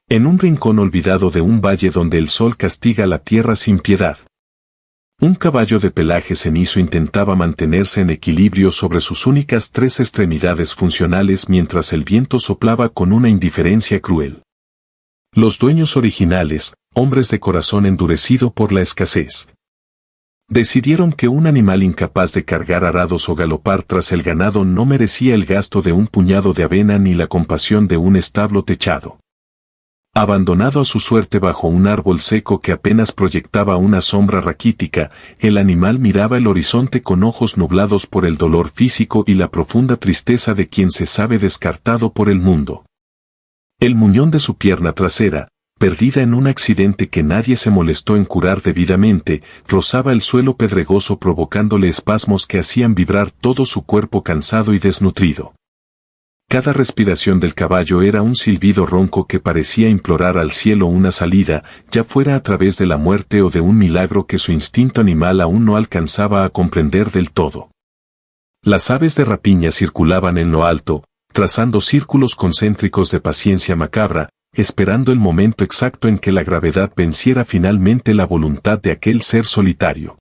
En un rincón olvidado de un valle donde el sol castiga la tierra sin piedad. Un caballo de pelaje cenizo intentaba mantenerse en equilibrio sobre sus únicas 3 extremidades funcionales mientras el viento soplaba con una indiferencia cruel. Los dueños originales, hombres de corazón endurecido por la escasez, decidieron que un animal incapaz de cargar arados o galopar tras el ganado no merecía el gasto de un puñado de avena ni la compasión de un establo techado. Abandonado a su suerte bajo un árbol seco que apenas proyectaba una sombra raquítica, el animal miraba el horizonte con ojos nublados por el dolor físico y la profunda tristeza de quien se sabe descartado por el mundo. El muñón de su pierna trasera, perdida en un accidente que nadie se molestó en curar debidamente, rozaba el suelo pedregoso provocándole espasmos que hacían vibrar todo su cuerpo cansado y desnutrido. Cada respiración del caballo era un silbido ronco que parecía implorar al cielo una salida, ya fuera a través de la muerte o de un milagro que su instinto animal aún no alcanzaba a comprender del todo. Las aves de rapiña circulaban en lo alto, trazando círculos concéntricos de paciencia macabra, esperando el momento exacto en que la gravedad venciera finalmente la voluntad de aquel ser solitario.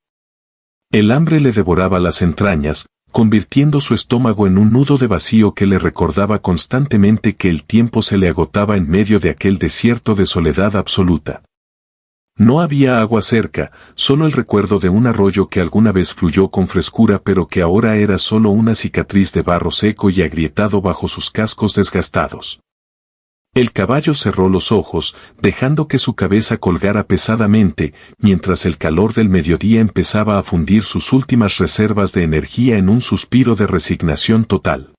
El hambre le devoraba las entrañas, convirtiendo su estómago en un nudo de vacío que le recordaba constantemente que el tiempo se le agotaba en medio de aquel desierto de soledad absoluta. No había agua cerca, solo el recuerdo de un arroyo que alguna vez fluyó con frescura pero que ahora era solo una cicatriz de barro seco y agrietado bajo sus cascos desgastados. El caballo cerró los ojos, dejando que su cabeza colgara pesadamente, mientras el calor del mediodía empezaba a fundir sus últimas reservas de energía en un suspiro de resignación total.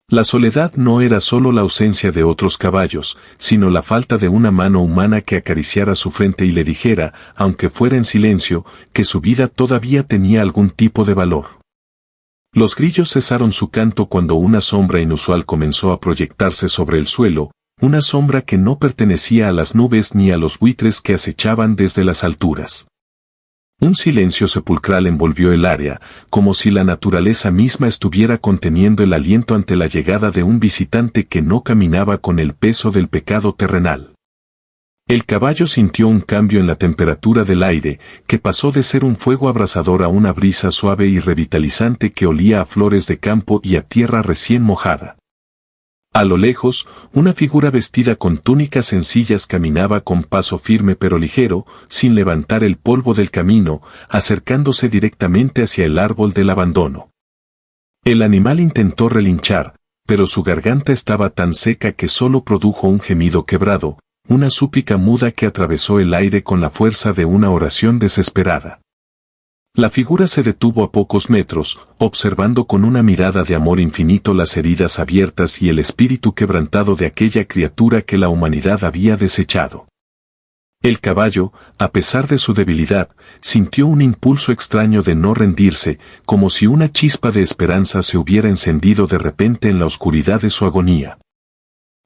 La soledad no era solo la ausencia de otros caballos, sino la falta de una mano humana que acariciara su frente y le dijera, aunque fuera en silencio, que su vida todavía tenía algún tipo de valor. Los grillos cesaron su canto cuando una sombra inusual comenzó a proyectarse sobre el suelo, una sombra que no pertenecía a las nubes ni a los buitres que acechaban desde las alturas. Un silencio sepulcral envolvió el área, como si la naturaleza misma estuviera conteniendo el aliento ante la llegada de un visitante que no caminaba con el peso del pecado terrenal. El caballo sintió un cambio en la temperatura del aire, que pasó de ser un fuego abrasador a una brisa suave y revitalizante que olía a flores de campo y a tierra recién mojada. A lo lejos, una figura vestida con túnicas sencillas caminaba con paso firme pero ligero, sin levantar el polvo del camino, acercándose directamente hacia el árbol del abandono. El animal intentó relinchar, pero su garganta estaba tan seca que solo produjo un gemido quebrado, una súplica muda que atravesó el aire con la fuerza de una oración desesperada. La figura se detuvo a pocos metros, observando con una mirada de amor infinito las heridas abiertas y el espíritu quebrantado de aquella criatura que la humanidad había desechado. El caballo, a pesar de su debilidad, sintió un impulso extraño de no rendirse, como si una chispa de esperanza se hubiera encendido de repente en la oscuridad de su agonía.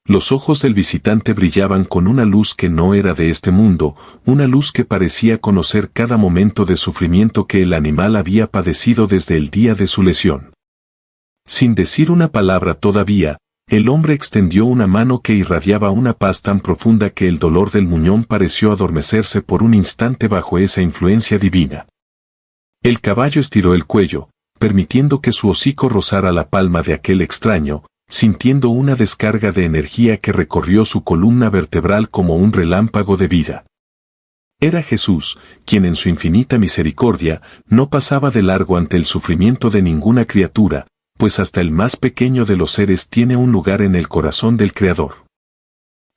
Los ojos del visitante brillaban con una luz que no era de este mundo, una luz que parecía conocer cada momento de sufrimiento que el animal había padecido desde el día de su lesión. Sin decir una palabra todavía, el hombre extendió una mano que irradiaba una paz tan profunda que el dolor del muñón pareció adormecerse por un instante bajo esa influencia divina. El caballo estiró el cuello, permitiendo que su hocico rozara la palma de aquel extraño, sintiendo una descarga de energía que recorrió su columna vertebral como un relámpago de vida. Era Jesús, quien en su infinita misericordia no pasaba de largo ante el sufrimiento de ninguna criatura, pues hasta el más pequeño de los seres tiene un lugar en el corazón del Creador.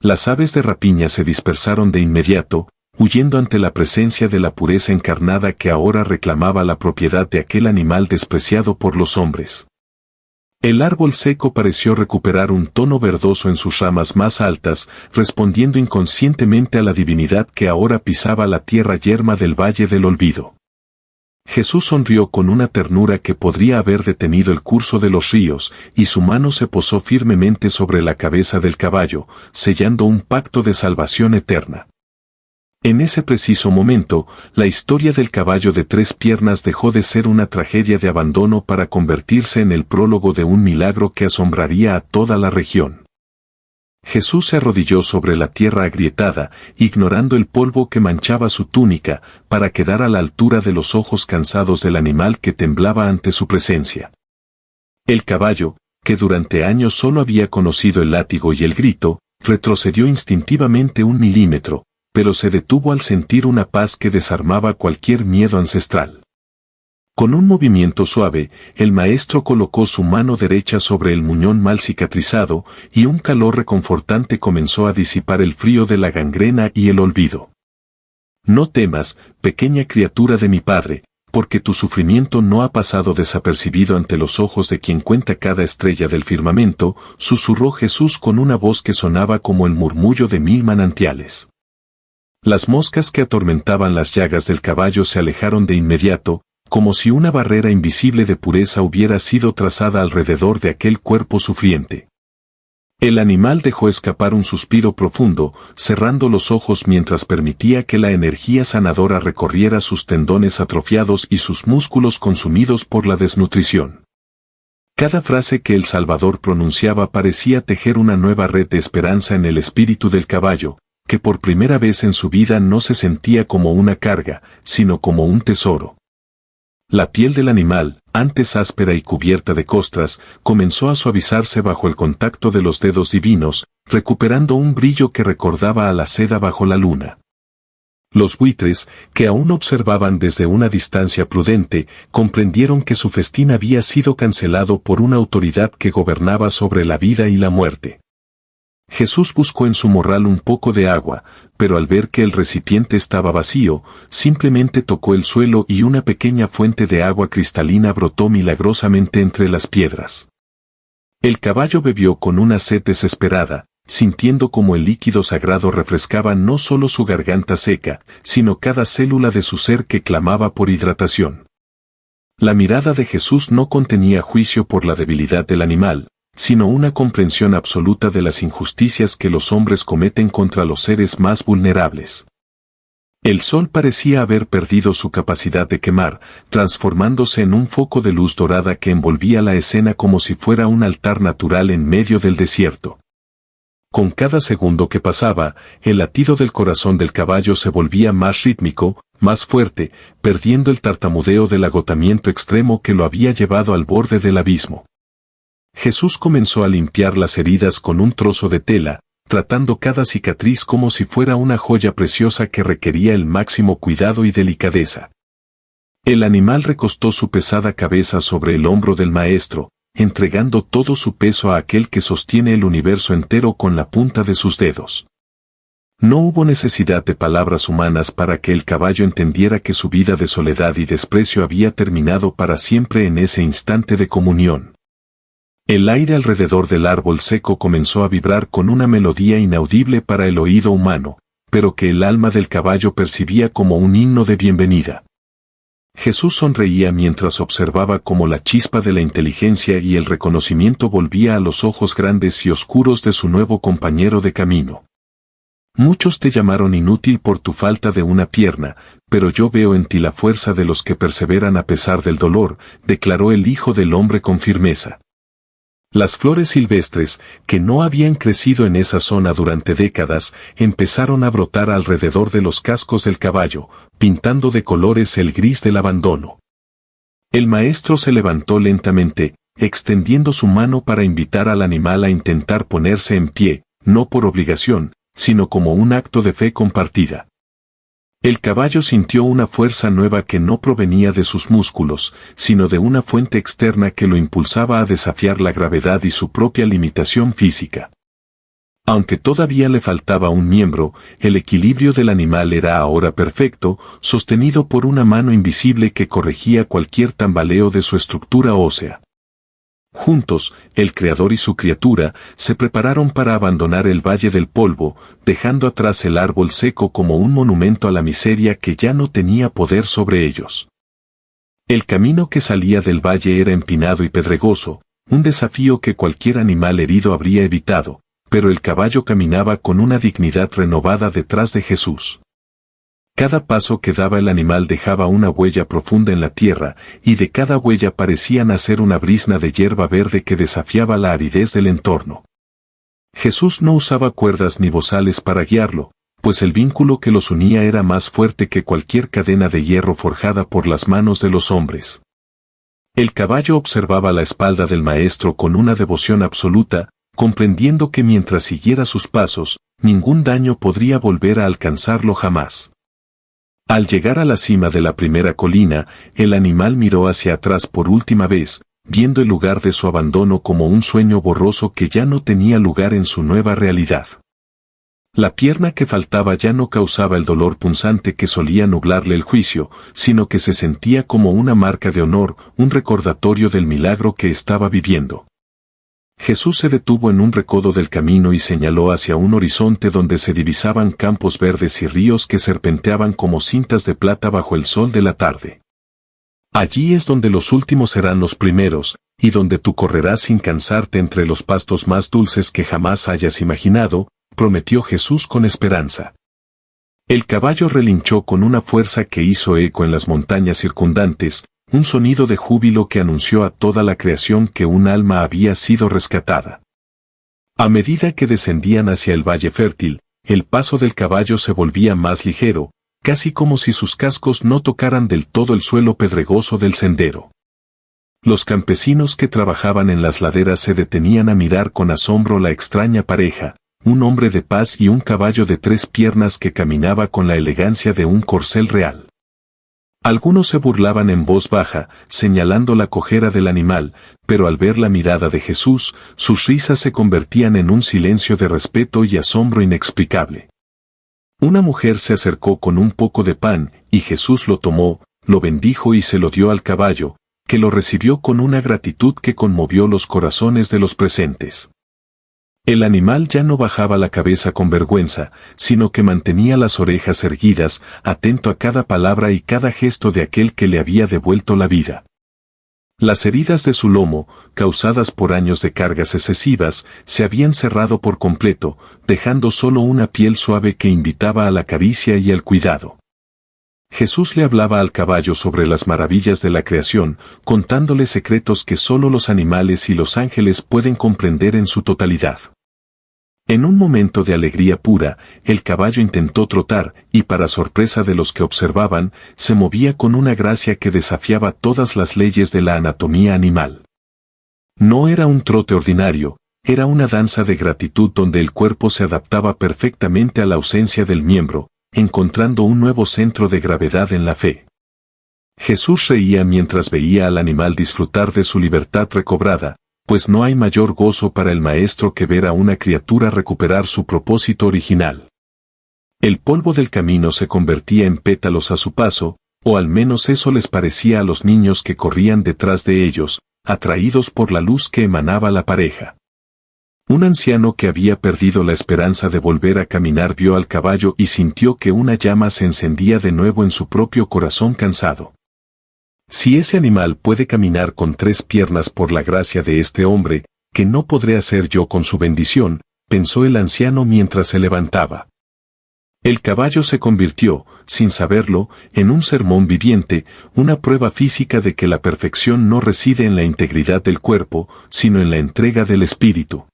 Las aves de rapiña se dispersaron de inmediato, huyendo ante la presencia de la pureza encarnada que ahora reclamaba la propiedad de aquel animal despreciado por los hombres. El árbol seco pareció recuperar un tono verdoso en sus ramas más altas, respondiendo inconscientemente a la divinidad que ahora pisaba la tierra yerma del Valle del Olvido. Jesús sonrió con una ternura que podría haber detenido el curso de los ríos, y su mano se posó firmemente sobre la cabeza del caballo, sellando un pacto de salvación eterna. En ese preciso momento, la historia del caballo de 3 piernas dejó de ser una tragedia de abandono para convertirse en el prólogo de un milagro que asombraría a toda la región. Jesús se arrodilló sobre la tierra agrietada, ignorando el polvo que manchaba su túnica, para quedar a la altura de los ojos cansados del animal que temblaba ante su presencia. El caballo, que durante años solo había conocido el látigo y el grito, retrocedió instintivamente 1 milímetro, pero se detuvo al sentir una paz que desarmaba cualquier miedo ancestral. Con un movimiento suave, el maestro colocó su mano derecha sobre el muñón mal cicatrizado, y un calor reconfortante comenzó a disipar el frío de la gangrena y el olvido. No temas, pequeña criatura de mi Padre, porque tu sufrimiento no ha pasado desapercibido ante los ojos de quien cuenta cada estrella del firmamento, susurró Jesús con una voz que sonaba como el murmullo de 1000 manantiales. Las moscas que atormentaban las llagas del caballo se alejaron de inmediato, como si una barrera invisible de pureza hubiera sido trazada alrededor de aquel cuerpo sufriente. El animal dejó escapar un suspiro profundo, cerrando los ojos mientras permitía que la energía sanadora recorriera sus tendones atrofiados y sus músculos consumidos por la desnutrición. Cada frase que el Salvador pronunciaba parecía tejer una nueva red de esperanza en el espíritu del caballo, que por primera vez en su vida no se sentía como una carga, sino como un tesoro. La piel del animal, antes áspera y cubierta de costras, comenzó a suavizarse bajo el contacto de los dedos divinos, recuperando un brillo que recordaba a la seda bajo la luna. Los buitres, que aún observaban desde una distancia prudente, comprendieron que su festín había sido cancelado por una autoridad que gobernaba sobre la vida y la muerte. Jesús buscó en su morral un poco de agua, pero al ver que el recipiente estaba vacío, simplemente tocó el suelo y una pequeña fuente de agua cristalina brotó milagrosamente entre las piedras. El caballo bebió con una sed desesperada, sintiendo como el líquido sagrado refrescaba no solo su garganta seca, sino cada célula de su ser que clamaba por hidratación. La mirada de Jesús no contenía juicio por la debilidad del animal, sino una comprensión absoluta de las injusticias que los hombres cometen contra los seres más vulnerables. El sol parecía haber perdido su capacidad de quemar, transformándose en un foco de luz dorada que envolvía la escena como si fuera un altar natural en medio del desierto. Con cada segundo que pasaba, el latido del corazón del caballo se volvía más rítmico, más fuerte, perdiendo el tartamudeo del agotamiento extremo que lo había llevado al borde del abismo. Jesús comenzó a limpiar las heridas con un trozo de tela, tratando cada cicatriz como si fuera una joya preciosa que requería el máximo cuidado y delicadeza. El animal recostó su pesada cabeza sobre el hombro del maestro, entregando todo su peso a aquel que sostiene el universo entero con la punta de sus dedos. No hubo necesidad de palabras humanas para que el caballo entendiera que su vida de soledad y desprecio había terminado para siempre en ese instante de comunión. El aire alrededor del árbol seco comenzó a vibrar con una melodía inaudible para el oído humano, pero que el alma del caballo percibía como un himno de bienvenida. Jesús sonreía mientras observaba cómo la chispa de la inteligencia y el reconocimiento volvía a los ojos grandes y oscuros de su nuevo compañero de camino. Muchos te llamaron inútil por tu falta de una pierna, pero yo veo en ti la fuerza de los que perseveran a pesar del dolor, declaró el Hijo del Hombre con firmeza. Las flores silvestres, que no habían crecido en esa zona durante décadas, empezaron a brotar alrededor de los cascos del caballo, pintando de colores el gris del abandono. El maestro se levantó lentamente, extendiendo su mano para invitar al animal a intentar ponerse en pie, no por obligación, sino como un acto de fe compartida. El caballo sintió una fuerza nueva que no provenía de sus músculos, sino de una fuente externa que lo impulsaba a desafiar la gravedad y su propia limitación física. Aunque todavía le faltaba un miembro, el equilibrio del animal era ahora perfecto, sostenido por una mano invisible que corregía cualquier tambaleo de su estructura ósea. Juntos, el Creador y su criatura se prepararon para abandonar el Valle del Polvo, dejando atrás el árbol seco como un monumento a la miseria que ya no tenía poder sobre ellos. El camino que salía del valle era empinado y pedregoso, un desafío que cualquier animal herido habría evitado, pero el caballo caminaba con una dignidad renovada detrás de Jesús. Cada paso que daba el animal dejaba una huella profunda en la tierra, y de cada huella parecía nacer una brizna de hierba verde que desafiaba la aridez del entorno. Jesús no usaba cuerdas ni bozales para guiarlo, pues el vínculo que los unía era más fuerte que cualquier cadena de hierro forjada por las manos de los hombres. El caballo observaba la espalda del maestro con una devoción absoluta, comprendiendo que mientras siguiera sus pasos, ningún daño podría volver a alcanzarlo jamás. Al llegar a la cima de la primera colina, el animal miró hacia atrás por última vez, viendo el lugar de su abandono como un sueño borroso que ya no tenía lugar en su nueva realidad. La pierna que faltaba ya no causaba el dolor punzante que solía nublarle el juicio, sino que se sentía como una marca de honor, un recordatorio del milagro que estaba viviendo. Jesús se detuvo en un recodo del camino y señaló hacia un horizonte donde se divisaban campos verdes y ríos que serpenteaban como cintas de plata bajo el sol de la tarde. Allí es donde los últimos serán los primeros, y donde tú correrás sin cansarte entre los pastos más dulces que jamás hayas imaginado, prometió Jesús con esperanza. El caballo relinchó con una fuerza que hizo eco en las montañas circundantes, un sonido de júbilo que anunció a toda la creación que un alma había sido rescatada. A medida que descendían hacia el valle fértil, el paso del caballo se volvía más ligero, casi como si sus cascos no tocaran del todo el suelo pedregoso del sendero. Los campesinos que trabajaban en las laderas se detenían a mirar con asombro la extraña pareja, un hombre de paz y un caballo de 3 piernas que caminaba con la elegancia de un corcel real. Algunos se burlaban en voz baja, señalando la cojera del animal, pero al ver la mirada de Jesús, sus risas se convertían en un silencio de respeto y asombro inexplicable. Una mujer se acercó con un poco de pan, y Jesús lo tomó, lo bendijo y se lo dio al caballo, que lo recibió con una gratitud que conmovió los corazones de los presentes. El animal ya no bajaba la cabeza con vergüenza, sino que mantenía las orejas erguidas, atento a cada palabra y cada gesto de aquel que le había devuelto la vida. Las heridas de su lomo, causadas por años de cargas excesivas, se habían cerrado por completo, dejando solo una piel suave que invitaba a la caricia y al cuidado. Jesús le hablaba al caballo sobre las maravillas de la creación, contándole secretos que solo los animales y los ángeles pueden comprender en su totalidad. En un momento de alegría pura, el caballo intentó trotar, y para sorpresa de los que observaban, se movía con una gracia que desafiaba todas las leyes de la anatomía animal. No era un trote ordinario, era una danza de gratitud donde el cuerpo se adaptaba perfectamente a la ausencia del miembro, encontrando un nuevo centro de gravedad en la fe. Jesús reía mientras veía al animal disfrutar de su libertad recobrada, pues no hay mayor gozo para el maestro que ver a una criatura recuperar su propósito original. El polvo del camino se convertía en pétalos a su paso, o al menos eso les parecía a los niños que corrían detrás de ellos, atraídos por la luz que emanaba la pareja. Un anciano que había perdido la esperanza de volver a caminar vio al caballo y sintió que una llama se encendía de nuevo en su propio corazón cansado. Si ese animal puede caminar con 3 piernas por la gracia de este hombre, ¿qué no podré hacer yo con su bendición?, pensó el anciano mientras se levantaba. El caballo se convirtió, sin saberlo, en un sermón viviente, una prueba física de que la perfección no reside en la integridad del cuerpo, sino en la entrega del espíritu.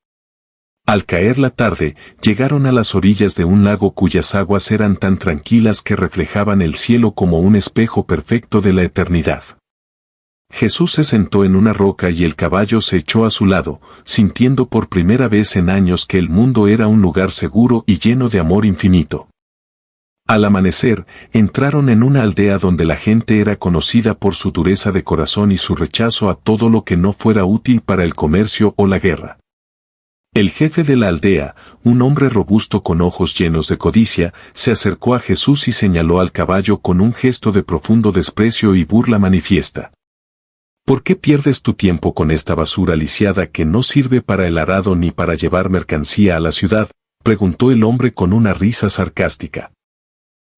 Al caer la tarde, llegaron a las orillas de un lago cuyas aguas eran tan tranquilas que reflejaban el cielo como un espejo perfecto de la eternidad. Jesús se sentó en una roca y el caballo se echó a su lado, sintiendo por primera vez en años que el mundo era un lugar seguro y lleno de amor infinito. Al amanecer, entraron en una aldea donde la gente era conocida por su dureza de corazón y su rechazo a todo lo que no fuera útil para el comercio o la guerra. El jefe de la aldea, un hombre robusto con ojos llenos de codicia, se acercó a Jesús y señaló al caballo con un gesto de profundo desprecio y burla manifiesta. ¿Por qué pierdes tu tiempo con esta basura lisiada que no sirve para el arado ni para llevar mercancía a la ciudad?, preguntó el hombre con una risa sarcástica.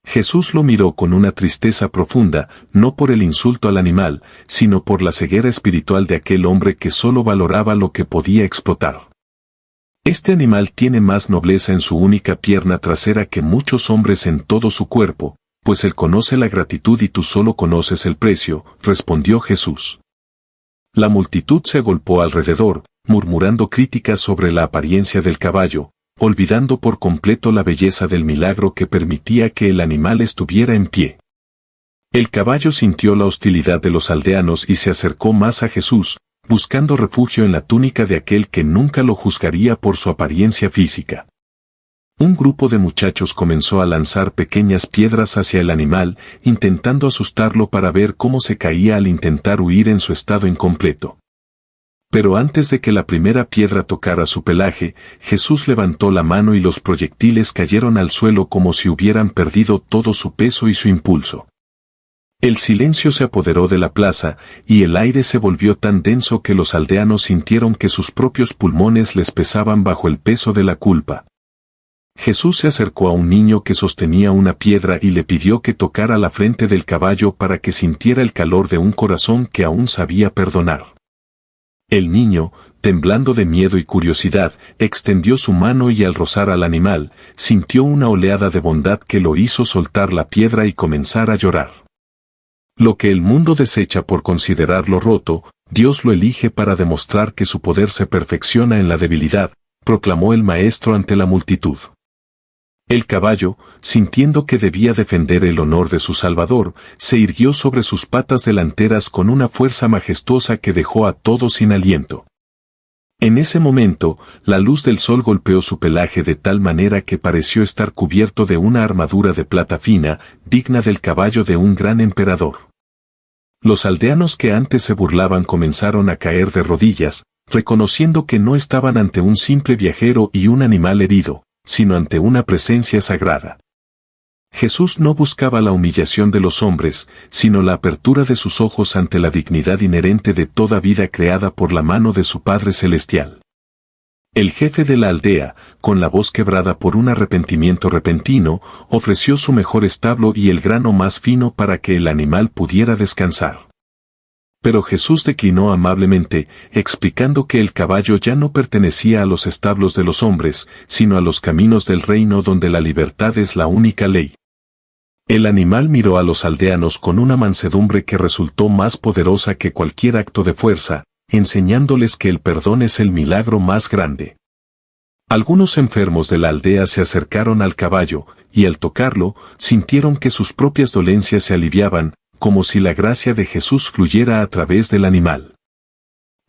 Jesús lo miró con una tristeza profunda, no por el insulto al animal, sino por la ceguera espiritual de aquel hombre que solo valoraba lo que podía explotar. Este animal tiene más nobleza en su única pierna trasera que muchos hombres en todo su cuerpo, pues él conoce la gratitud y tú solo conoces el precio, respondió Jesús. La multitud se agolpó alrededor, murmurando críticas sobre la apariencia del caballo, olvidando por completo la belleza del milagro que permitía que el animal estuviera en pie. El caballo sintió la hostilidad de los aldeanos y se acercó más a Jesús, buscando refugio en la túnica de aquel que nunca lo juzgaría por su apariencia física. Un grupo de muchachos comenzó a lanzar pequeñas piedras hacia el animal, intentando asustarlo para ver cómo se caía al intentar huir en su estado incompleto. Pero antes de que la primera piedra tocara su pelaje, Jesús levantó la mano y los proyectiles cayeron al suelo como si hubieran perdido todo su peso y su impulso. El silencio se apoderó de la plaza, y el aire se volvió tan denso que los aldeanos sintieron que sus propios pulmones les pesaban bajo el peso de la culpa. Jesús se acercó a un niño que sostenía una piedra y le pidió que tocara la frente del caballo para que sintiera el calor de un corazón que aún sabía perdonar. El niño, temblando de miedo y curiosidad, extendió su mano y al rozar al animal, sintió una oleada de bondad que lo hizo soltar la piedra y comenzar a llorar. Lo que el mundo desecha por considerarlo roto, Dios lo elige para demostrar que su poder se perfecciona en la debilidad, proclamó el maestro ante la multitud. El caballo, sintiendo que debía defender el honor de su Salvador, se irguió sobre sus patas delanteras con una fuerza majestuosa que dejó a todos sin aliento. En ese momento, la luz del sol golpeó su pelaje de tal manera que pareció estar cubierto de una armadura de plata fina, digna del caballo de un gran emperador. Los aldeanos que antes se burlaban comenzaron a caer de rodillas, reconociendo que no estaban ante un simple viajero y un animal herido, sino ante una presencia sagrada. Jesús no buscaba la humillación de los hombres, sino la apertura de sus ojos ante la dignidad inherente de toda vida creada por la mano de su Padre Celestial. El jefe de la aldea, con la voz quebrada por un arrepentimiento repentino, ofreció su mejor establo y el grano más fino para que el animal pudiera descansar. Pero Jesús declinó amablemente, explicando que el caballo ya no pertenecía a los establos de los hombres, sino a los caminos del reino donde la libertad es la única ley. El animal miró a los aldeanos con una mansedumbre que resultó más poderosa que cualquier acto de fuerza, enseñándoles que el perdón es el milagro más grande. Algunos enfermos de la aldea se acercaron al caballo, y al tocarlo, sintieron que sus propias dolencias se aliviaban, como si la gracia de Jesús fluyera a través del animal.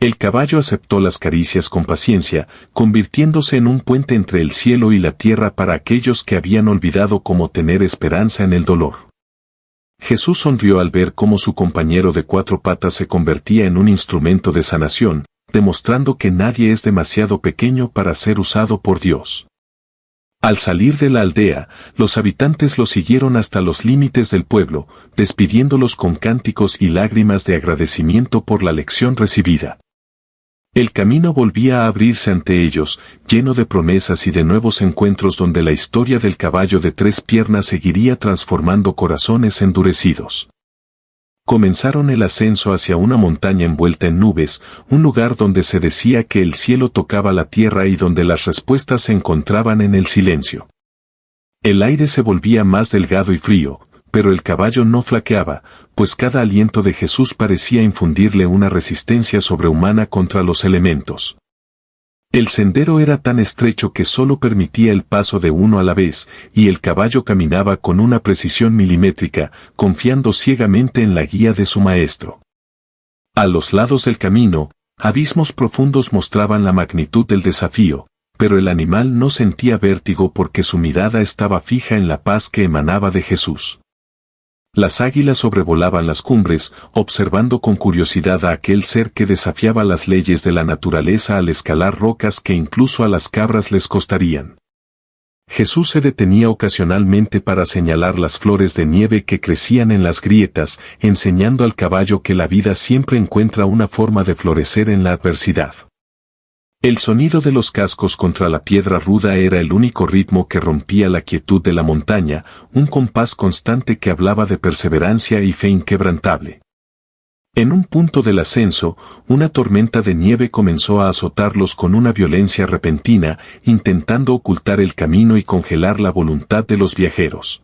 El caballo aceptó las caricias con paciencia, convirtiéndose en un puente entre el cielo y la tierra para aquellos que habían olvidado cómo tener esperanza en el dolor. Jesús sonrió al ver cómo su compañero de cuatro patas se convertía en un instrumento de sanación, demostrando que nadie es demasiado pequeño para ser usado por Dios. Al salir de la aldea, los habitantes lo siguieron hasta los límites del pueblo, despidiéndolos con cánticos y lágrimas de agradecimiento por la lección recibida. El camino volvía a abrirse ante ellos, lleno de promesas y de nuevos encuentros donde la historia del caballo de tres piernas seguiría transformando corazones endurecidos. Comenzaron el ascenso hacia una montaña envuelta en nubes, un lugar donde se decía que el cielo tocaba la tierra y donde las respuestas se encontraban en el silencio. El aire se volvía más delgado y frío, pero el caballo no flaqueaba, pues cada aliento de Jesús parecía infundirle una resistencia sobrehumana contra los elementos. El sendero era tan estrecho que solo permitía el paso de uno a la vez, y el caballo caminaba con una precisión milimétrica, confiando ciegamente en la guía de su maestro. A los lados del camino, abismos profundos mostraban la magnitud del desafío, pero el animal no sentía vértigo porque su mirada estaba fija en la paz que emanaba de Jesús. Las águilas sobrevolaban las cumbres, observando con curiosidad a aquel ser que desafiaba las leyes de la naturaleza al escalar rocas que incluso a las cabras les costarían. Jesús se detenía ocasionalmente para señalar las flores de nieve que crecían en las grietas, enseñando al caballo que la vida siempre encuentra una forma de florecer en la adversidad. El sonido de los cascos contra la piedra ruda era el único ritmo que rompía la quietud de la montaña, un compás constante que hablaba de perseverancia y fe inquebrantable. En un punto del ascenso, una tormenta de nieve comenzó a azotarlos con una violencia repentina, intentando ocultar el camino y congelar la voluntad de los viajeros.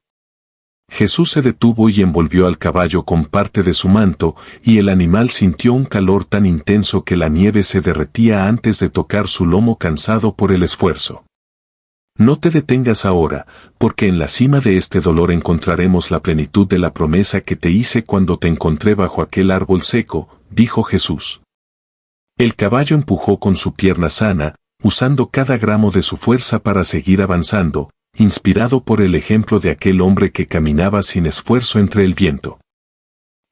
Jesús se detuvo y envolvió al caballo con parte de su manto, y el animal sintió un calor tan intenso que la nieve se derretía antes de tocar su lomo cansado por el esfuerzo. No te detengas ahora, porque en la cima de este dolor encontraremos la plenitud de la promesa que te hice cuando te encontré bajo aquel árbol seco, dijo Jesús. El caballo empujó con su pierna sana, usando cada gramo de su fuerza para seguir avanzando, inspirado por el ejemplo de aquel hombre que caminaba sin esfuerzo entre el viento.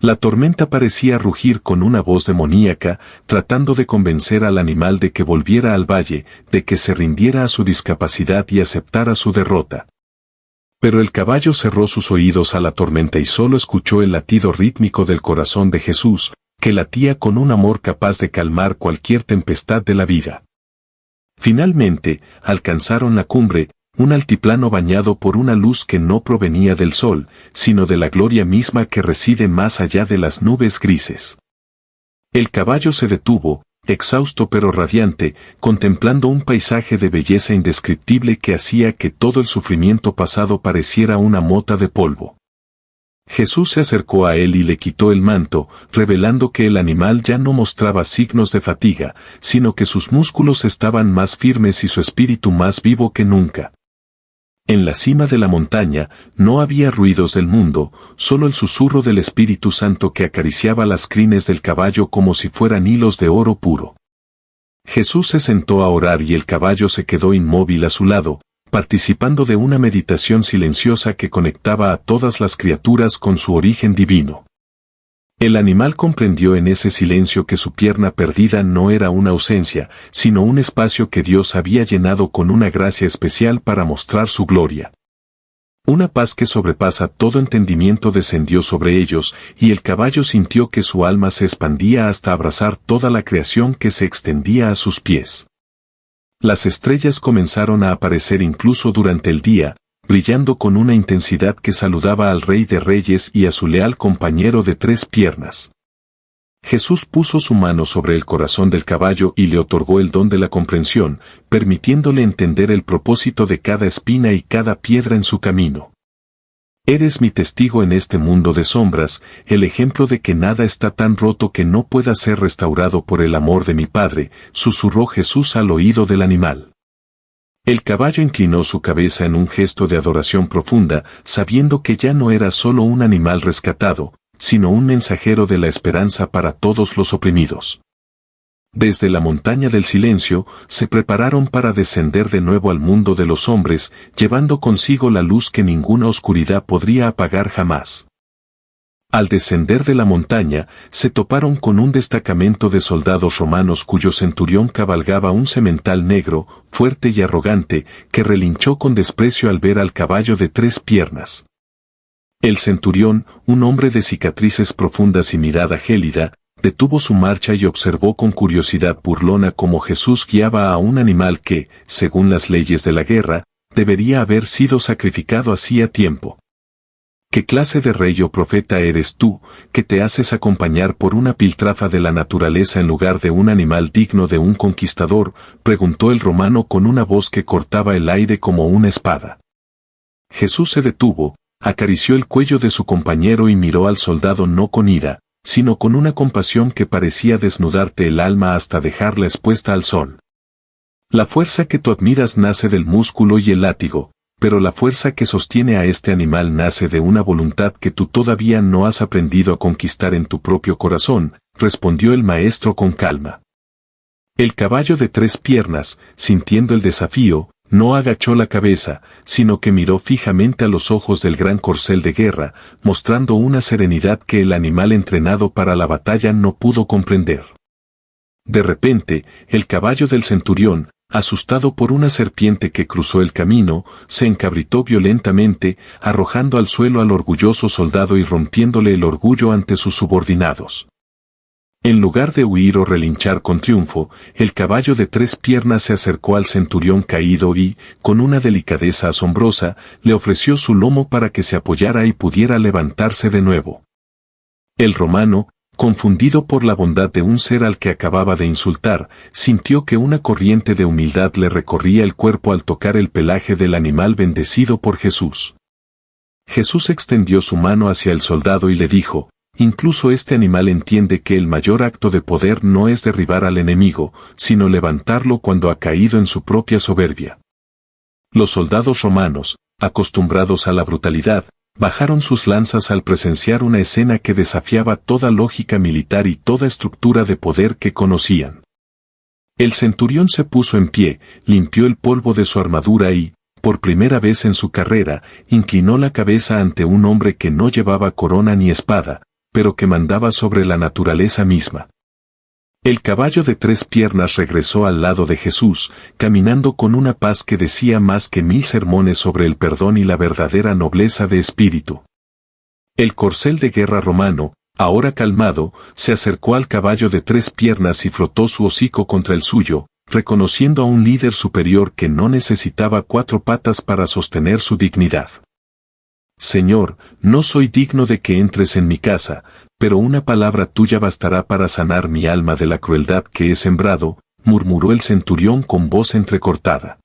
La tormenta parecía rugir con una voz demoníaca, tratando de convencer al animal de que volviera al valle, de que se rindiera a su discapacidad y aceptara su derrota. Pero el caballo cerró sus oídos a la tormenta y solo escuchó el latido rítmico del corazón de Jesús, que latía con un amor capaz de calmar cualquier tempestad de la vida. Finalmente, alcanzaron la cumbre, un altiplano bañado por una luz que no provenía del sol, sino de la gloria misma que reside más allá de las nubes grises. El caballo se detuvo, exhausto pero radiante, contemplando un paisaje de belleza indescriptible que hacía que todo el sufrimiento pasado pareciera una mota de polvo. Jesús se acercó a él y le quitó el manto, revelando que el animal ya no mostraba signos de fatiga, sino que sus músculos estaban más firmes y su espíritu más vivo que nunca. En la cima de la montaña no había ruidos del mundo, solo el susurro del Espíritu Santo que acariciaba las crines del caballo como si fueran hilos de oro puro. Jesús se sentó a orar y el caballo se quedó inmóvil a su lado, participando de una meditación silenciosa que conectaba a todas las criaturas con su origen divino. El animal comprendió en ese silencio que su pierna perdida no era una ausencia, sino un espacio que Dios había llenado con una gracia especial para mostrar su gloria. Una paz que sobrepasa todo entendimiento descendió sobre ellos, y el caballo sintió que su alma se expandía hasta abrazar toda la creación que se extendía a sus pies. Las estrellas comenzaron a aparecer incluso durante el día, brillando con una intensidad que saludaba al Rey de Reyes y a su leal compañero de 3 piernas. Jesús puso su mano sobre el corazón del caballo y le otorgó el don de la comprensión, permitiéndole entender el propósito de cada espina y cada piedra en su camino. Eres mi testigo en este mundo de sombras, el ejemplo de que nada está tan roto que no pueda ser restaurado por el amor de mi Padre, susurró Jesús al oído del animal. El caballo inclinó su cabeza en un gesto de adoración profunda, sabiendo que ya no era solo un animal rescatado, sino un mensajero de la esperanza para todos los oprimidos. Desde la montaña del silencio, se prepararon para descender de nuevo al mundo de los hombres, llevando consigo la luz que ninguna oscuridad podría apagar jamás. Al descender de la montaña, se toparon con un destacamento de soldados romanos cuyo centurión cabalgaba un semental negro, fuerte y arrogante, que relinchó con desprecio al ver al caballo de 3 piernas. El centurión, un hombre de cicatrices profundas y mirada gélida, detuvo su marcha y observó con curiosidad burlona cómo Jesús guiaba a un animal que, según las leyes de la guerra, debería haber sido sacrificado hacía tiempo. ¿Qué clase de rey o profeta eres tú, que te haces acompañar por una piltrafa de la naturaleza en lugar de un animal digno de un conquistador?, preguntó el romano con una voz que cortaba el aire como una espada. Jesús se detuvo, acarició el cuello de su compañero y miró al soldado no con ira, sino con una compasión que parecía desnudarte el alma hasta dejarla expuesta al sol. La fuerza que tú admiras nace del músculo y el látigo, pero la fuerza que sostiene a este animal nace de una voluntad que tú todavía no has aprendido a conquistar en tu propio corazón, respondió el maestro con calma. El caballo de 3 piernas, sintiendo el desafío, no agachó la cabeza, sino que miró fijamente a los ojos del gran corcel de guerra, mostrando una serenidad que el animal entrenado para la batalla no pudo comprender. De repente, el caballo del centurión, asustado por una serpiente que cruzó el camino, se encabritó violentamente, arrojando al suelo al orgulloso soldado y rompiéndole el orgullo ante sus subordinados. En lugar de huir o relinchar con triunfo, el caballo de 3 piernas se acercó al centurión caído y, con una delicadeza asombrosa, le ofreció su lomo para que se apoyara y pudiera levantarse de nuevo. El romano, confundido por la bondad de un ser al que acababa de insultar, sintió que una corriente de humildad le recorría el cuerpo al tocar el pelaje del animal bendecido por Jesús. Jesús extendió su mano hacia el soldado y le dijo, incluso este animal entiende que el mayor acto de poder no es derribar al enemigo, sino levantarlo cuando ha caído en su propia soberbia. Los soldados romanos, acostumbrados a la brutalidad, bajaron sus lanzas al presenciar una escena que desafiaba toda lógica militar y toda estructura de poder que conocían. El centurión se puso en pie, limpió el polvo de su armadura y, por primera vez en su carrera, inclinó la cabeza ante un hombre que no llevaba corona ni espada, pero que mandaba sobre la naturaleza misma. El caballo de 3 piernas regresó al lado de Jesús, caminando con una paz que decía más que 1000 sermones sobre el perdón y la verdadera nobleza de espíritu. El corcel de guerra romano, ahora calmado, se acercó al caballo de 3 piernas y frotó su hocico contra el suyo, reconociendo a un líder superior que no necesitaba 4 patas para sostener su dignidad. Señor, no soy digno de que entres en mi casa, pero una palabra tuya bastará para sanar mi alma de la crueldad que he sembrado, murmuró el centurión con voz entrecortada.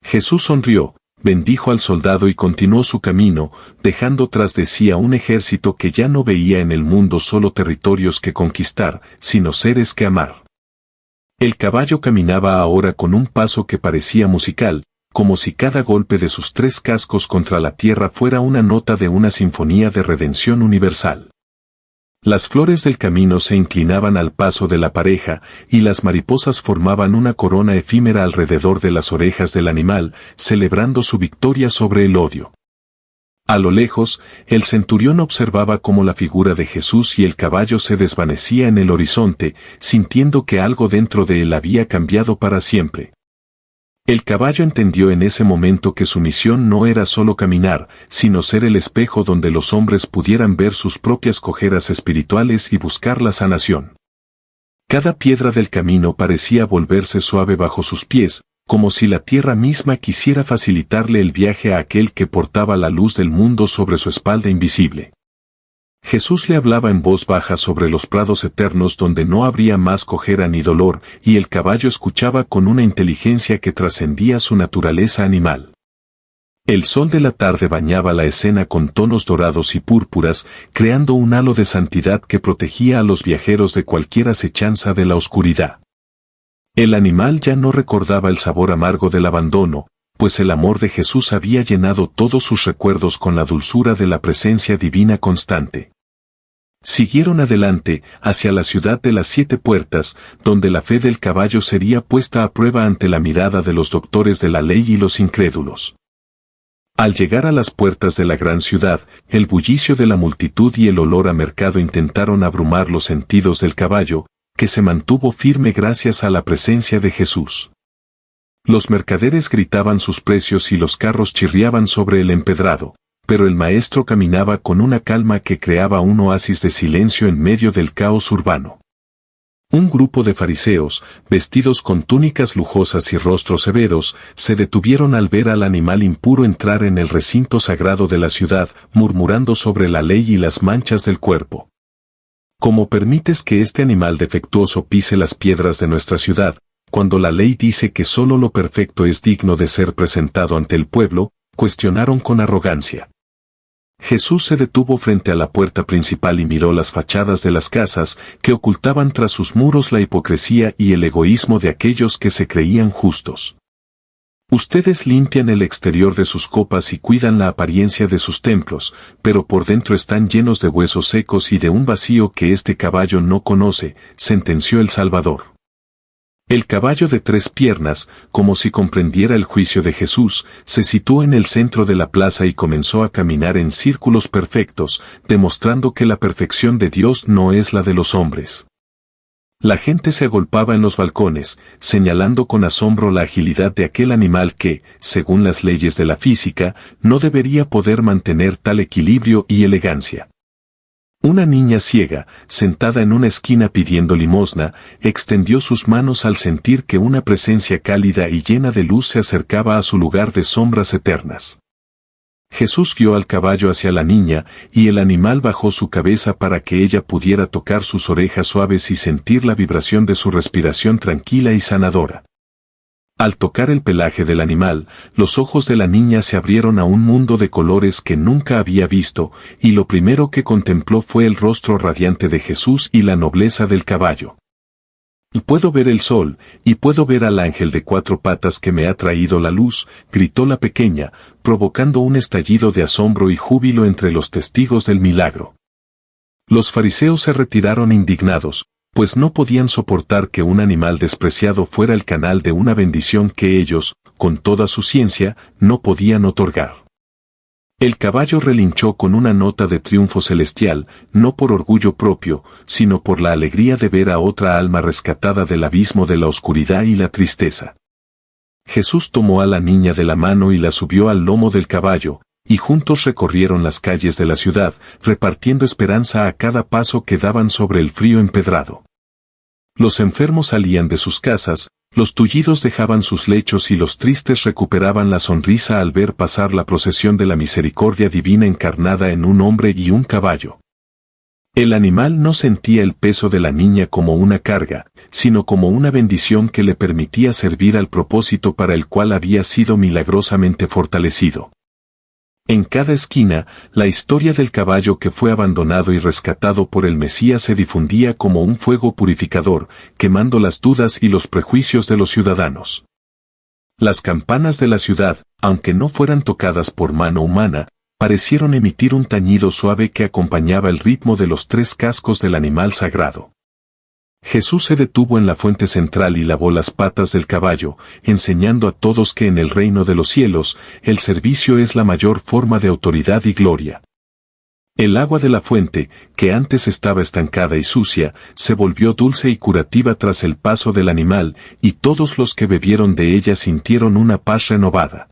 Jesús sonrió, bendijo al soldado y continuó su camino, dejando tras de sí a un ejército que ya no veía en el mundo solo territorios que conquistar, sino seres que amar. El caballo caminaba ahora con un paso que parecía musical, como si cada golpe de sus 3 cascos contra la tierra fuera una nota de una sinfonía de redención universal. Las flores del camino se inclinaban al paso de la pareja, y las mariposas formaban una corona efímera alrededor de las orejas del animal, celebrando su victoria sobre el odio. A lo lejos, el centurión observaba cómo la figura de Jesús y el caballo se desvanecía en el horizonte, sintiendo que algo dentro de él había cambiado para siempre. El caballo entendió en ese momento que su misión no era solo caminar, sino ser el espejo donde los hombres pudieran ver sus propias cojeras espirituales y buscar la sanación. Cada piedra del camino parecía volverse suave bajo sus pies, como si la tierra misma quisiera facilitarle el viaje a aquel que portaba la luz del mundo sobre su espalda invisible. Jesús le hablaba en voz baja sobre los prados eternos donde no habría más cojera ni dolor, y el caballo escuchaba con una inteligencia que trascendía su naturaleza animal. El sol de la tarde bañaba la escena con tonos dorados y púrpuras, creando un halo de santidad que protegía a los viajeros de cualquier acechanza de la oscuridad. El animal ya no recordaba el sabor amargo del abandono, pues el amor de Jesús había llenado todos sus recuerdos con la dulzura de la presencia divina constante. Siguieron adelante, hacia la ciudad de las 7 puertas, donde la fe del caballo sería puesta a prueba ante la mirada de los doctores de la ley y los incrédulos. Al llegar a las puertas de la gran ciudad, el bullicio de la multitud y el olor a mercado intentaron abrumar los sentidos del caballo, que se mantuvo firme gracias a la presencia de Jesús. Los mercaderes gritaban sus precios y los carros chirriaban sobre el empedrado, pero el maestro caminaba con una calma que creaba un oasis de silencio en medio del caos urbano. Un grupo de fariseos, vestidos con túnicas lujosas y rostros severos, se detuvieron al ver al animal impuro entrar en el recinto sagrado de la ciudad, murmurando sobre la ley y las manchas del cuerpo. ¿Cómo permites que este animal defectuoso pise las piedras de nuestra ciudad, cuando la ley dice que solo lo perfecto es digno de ser presentado ante el pueblo? Cuestionaron con arrogancia. Jesús se detuvo frente a la puerta principal y miró las fachadas de las casas, que ocultaban tras sus muros la hipocresía y el egoísmo de aquellos que se creían justos. Ustedes limpian el exterior de sus copas y cuidan la apariencia de sus templos, pero por dentro están llenos de huesos secos y de un vacío que este caballo no conoce, sentenció el Salvador. El caballo de 3 piernas, como si comprendiera el juicio de Jesús, se situó en el centro de la plaza y comenzó a caminar en círculos perfectos, demostrando que la perfección de Dios no es la de los hombres. La gente se agolpaba en los balcones, señalando con asombro la agilidad de aquel animal que, según las leyes de la física, no debería poder mantener tal equilibrio y elegancia. Una niña ciega, sentada en una esquina pidiendo limosna, extendió sus manos al sentir que una presencia cálida y llena de luz se acercaba a su lugar de sombras eternas. Jesús guió al caballo hacia la niña, y el animal bajó su cabeza para que ella pudiera tocar sus orejas suaves y sentir la vibración de su respiración tranquila y sanadora. Al tocar el pelaje del animal, los ojos de la niña se abrieron a un mundo de colores que nunca había visto, y lo primero que contempló fue el rostro radiante de Jesús y la nobleza del caballo. «Y puedo ver el sol, y puedo ver al ángel de 4 patas que me ha traído la luz», gritó la pequeña, provocando un estallido de asombro y júbilo entre los testigos del milagro. Los fariseos se retiraron indignados, pues no podían soportar que un animal despreciado fuera el canal de una bendición que ellos, con toda su ciencia, no podían otorgar. El caballo relinchó con una nota de triunfo celestial, no por orgullo propio, sino por la alegría de ver a otra alma rescatada del abismo de la oscuridad y la tristeza. Jesús tomó a la niña de la mano y la subió al lomo del caballo, y juntos recorrieron las calles de la ciudad, repartiendo esperanza a cada paso que daban sobre el frío empedrado. Los enfermos salían de sus casas, los tullidos dejaban sus lechos y los tristes recuperaban la sonrisa al ver pasar la procesión de la misericordia divina encarnada en un hombre y un caballo. El animal no sentía el peso de la niña como una carga, sino como una bendición que le permitía servir al propósito para el cual había sido milagrosamente fortalecido. En cada esquina, la historia del caballo que fue abandonado y rescatado por el Mesías se difundía como un fuego purificador, quemando las dudas y los prejuicios de los ciudadanos. Las campanas de la ciudad, aunque no fueran tocadas por mano humana, parecieron emitir un tañido suave que acompañaba el ritmo de los 3 cascos del animal sagrado. Jesús se detuvo en la fuente central y lavó las patas del caballo, enseñando a todos que en el reino de los cielos, el servicio es la mayor forma de autoridad y gloria. El agua de la fuente, que antes estaba estancada y sucia, se volvió dulce y curativa tras el paso del animal, y todos los que bebieron de ella sintieron una paz renovada.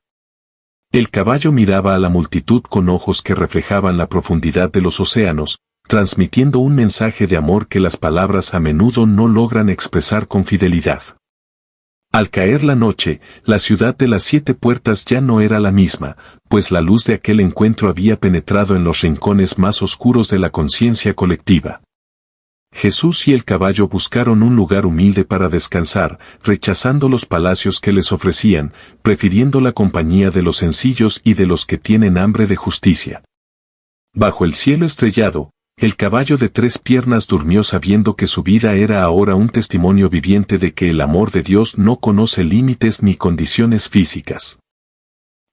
El caballo miraba a la multitud con ojos que reflejaban la profundidad de los océanos, transmitiendo un mensaje de amor que las palabras a menudo no logran expresar con fidelidad. Al caer la noche, la ciudad de las 7 puertas ya no era la misma, pues la luz de aquel encuentro había penetrado en los rincones más oscuros de la conciencia colectiva. Jesús y el caballo buscaron un lugar humilde para descansar, rechazando los palacios que les ofrecían, prefiriendo la compañía de los sencillos y de los que tienen hambre de justicia. Bajo el cielo estrellado, el caballo de 3 piernas durmió sabiendo que su vida era ahora un testimonio viviente de que el amor de Dios no conoce límites ni condiciones físicas.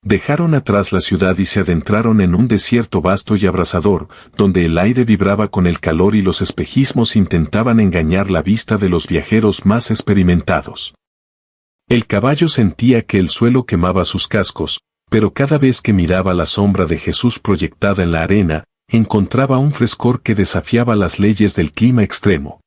Dejaron atrás la ciudad y se adentraron en un desierto vasto y abrasador, donde el aire vibraba con el calor y los espejismos intentaban engañar la vista de los viajeros más experimentados. El caballo sentía que el suelo quemaba sus cascos, pero cada vez que miraba la sombra de Jesús proyectada en la arena, encontraba un frescor que desafiaba las leyes del clima extremo.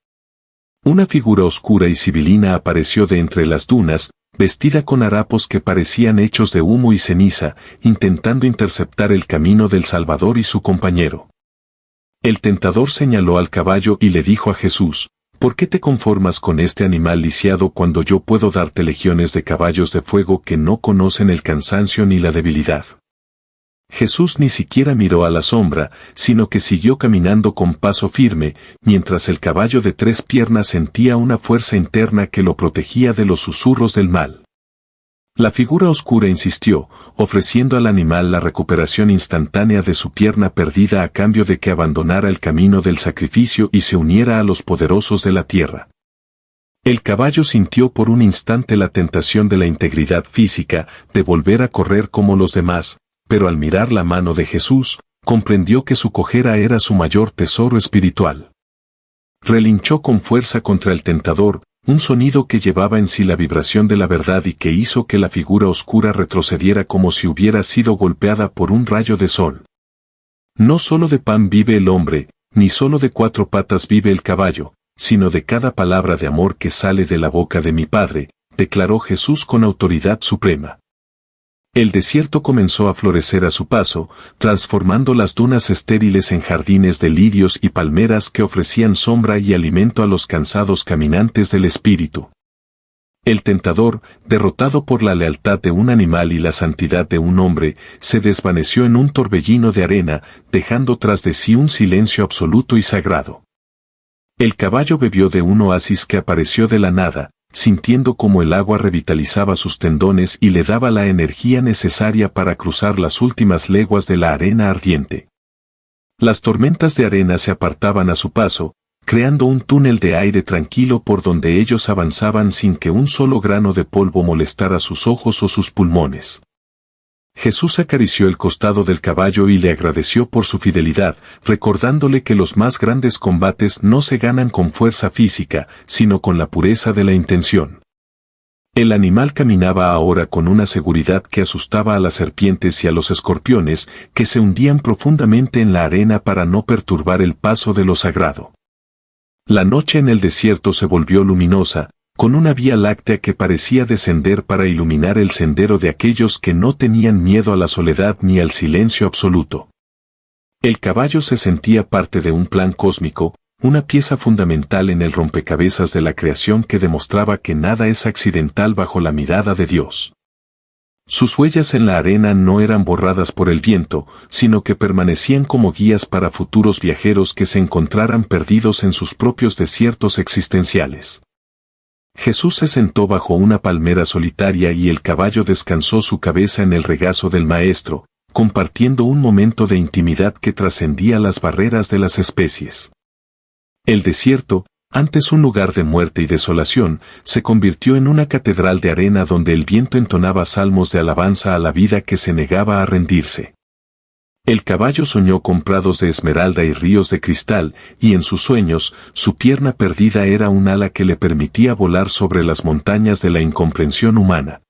Una figura oscura y sibilina apareció de entre las dunas, vestida con harapos que parecían hechos de humo y ceniza, intentando interceptar el camino del Salvador y su compañero. El tentador señaló al caballo y le dijo a Jesús: ¿Por qué te conformas con este animal lisiado cuando yo puedo darte legiones de caballos de fuego que no conocen el cansancio ni la debilidad? Jesús ni siquiera miró a la sombra, sino que siguió caminando con paso firme, mientras el caballo de 3 piernas sentía una fuerza interna que lo protegía de los susurros del mal. La figura oscura insistió, ofreciendo al animal la recuperación instantánea de su pierna perdida a cambio de que abandonara el camino del sacrificio y se uniera a los poderosos de la tierra. El caballo sintió por un instante la tentación de la integridad física, de volver a correr como los demás, pero al mirar la mano de Jesús, comprendió que su cojera era su mayor tesoro espiritual. Relinchó con fuerza contra el tentador, un sonido que llevaba en sí la vibración de la verdad y que hizo que la figura oscura retrocediera como si hubiera sido golpeada por un rayo de sol. No solo de pan vive el hombre, ni solo de 4 patas vive el caballo, sino de cada palabra de amor que sale de la boca de mi Padre, declaró Jesús con autoridad suprema. El desierto comenzó a florecer a su paso, transformando las dunas estériles en jardines de lirios y palmeras que ofrecían sombra y alimento a los cansados caminantes del espíritu. El tentador, derrotado por la lealtad de un animal y la santidad de un hombre, se desvaneció en un torbellino de arena, dejando tras de sí un silencio absoluto y sagrado. El caballo bebió de un oasis que apareció de la nada, sintiendo cómo el agua revitalizaba sus tendones y le daba la energía necesaria para cruzar las últimas leguas de la arena ardiente. Las tormentas de arena se apartaban a su paso, creando un túnel de aire tranquilo por donde ellos avanzaban sin que un solo grano de polvo molestara sus ojos o sus pulmones. Jesús acarició el costado del caballo y le agradeció por su fidelidad, recordándole que los más grandes combates no se ganan con fuerza física, sino con la pureza de la intención. El animal caminaba ahora con una seguridad que asustaba a las serpientes y a los escorpiones, que se hundían profundamente en la arena para no perturbar el paso de lo sagrado. La noche en el desierto se volvió luminosa, con una vía láctea que parecía descender para iluminar el sendero de aquellos que no tenían miedo a la soledad ni al silencio absoluto. El caballo se sentía parte de un plan cósmico, una pieza fundamental en el rompecabezas de la creación que demostraba que nada es accidental bajo la mirada de Dios. Sus huellas en la arena no eran borradas por el viento, sino que permanecían como guías para futuros viajeros que se encontraran perdidos en sus propios desiertos existenciales. Jesús se sentó bajo una palmera solitaria y el caballo descansó su cabeza en el regazo del Maestro, compartiendo un momento de intimidad que trascendía las barreras de las especies. El desierto, antes un lugar de muerte y desolación, se convirtió en una catedral de arena donde el viento entonaba salmos de alabanza a la vida que se negaba a rendirse. El caballo soñó con prados de esmeralda y ríos de cristal, y en sus sueños, su pierna perdida era un ala que le permitía volar sobre las montañas de la incomprensión humana.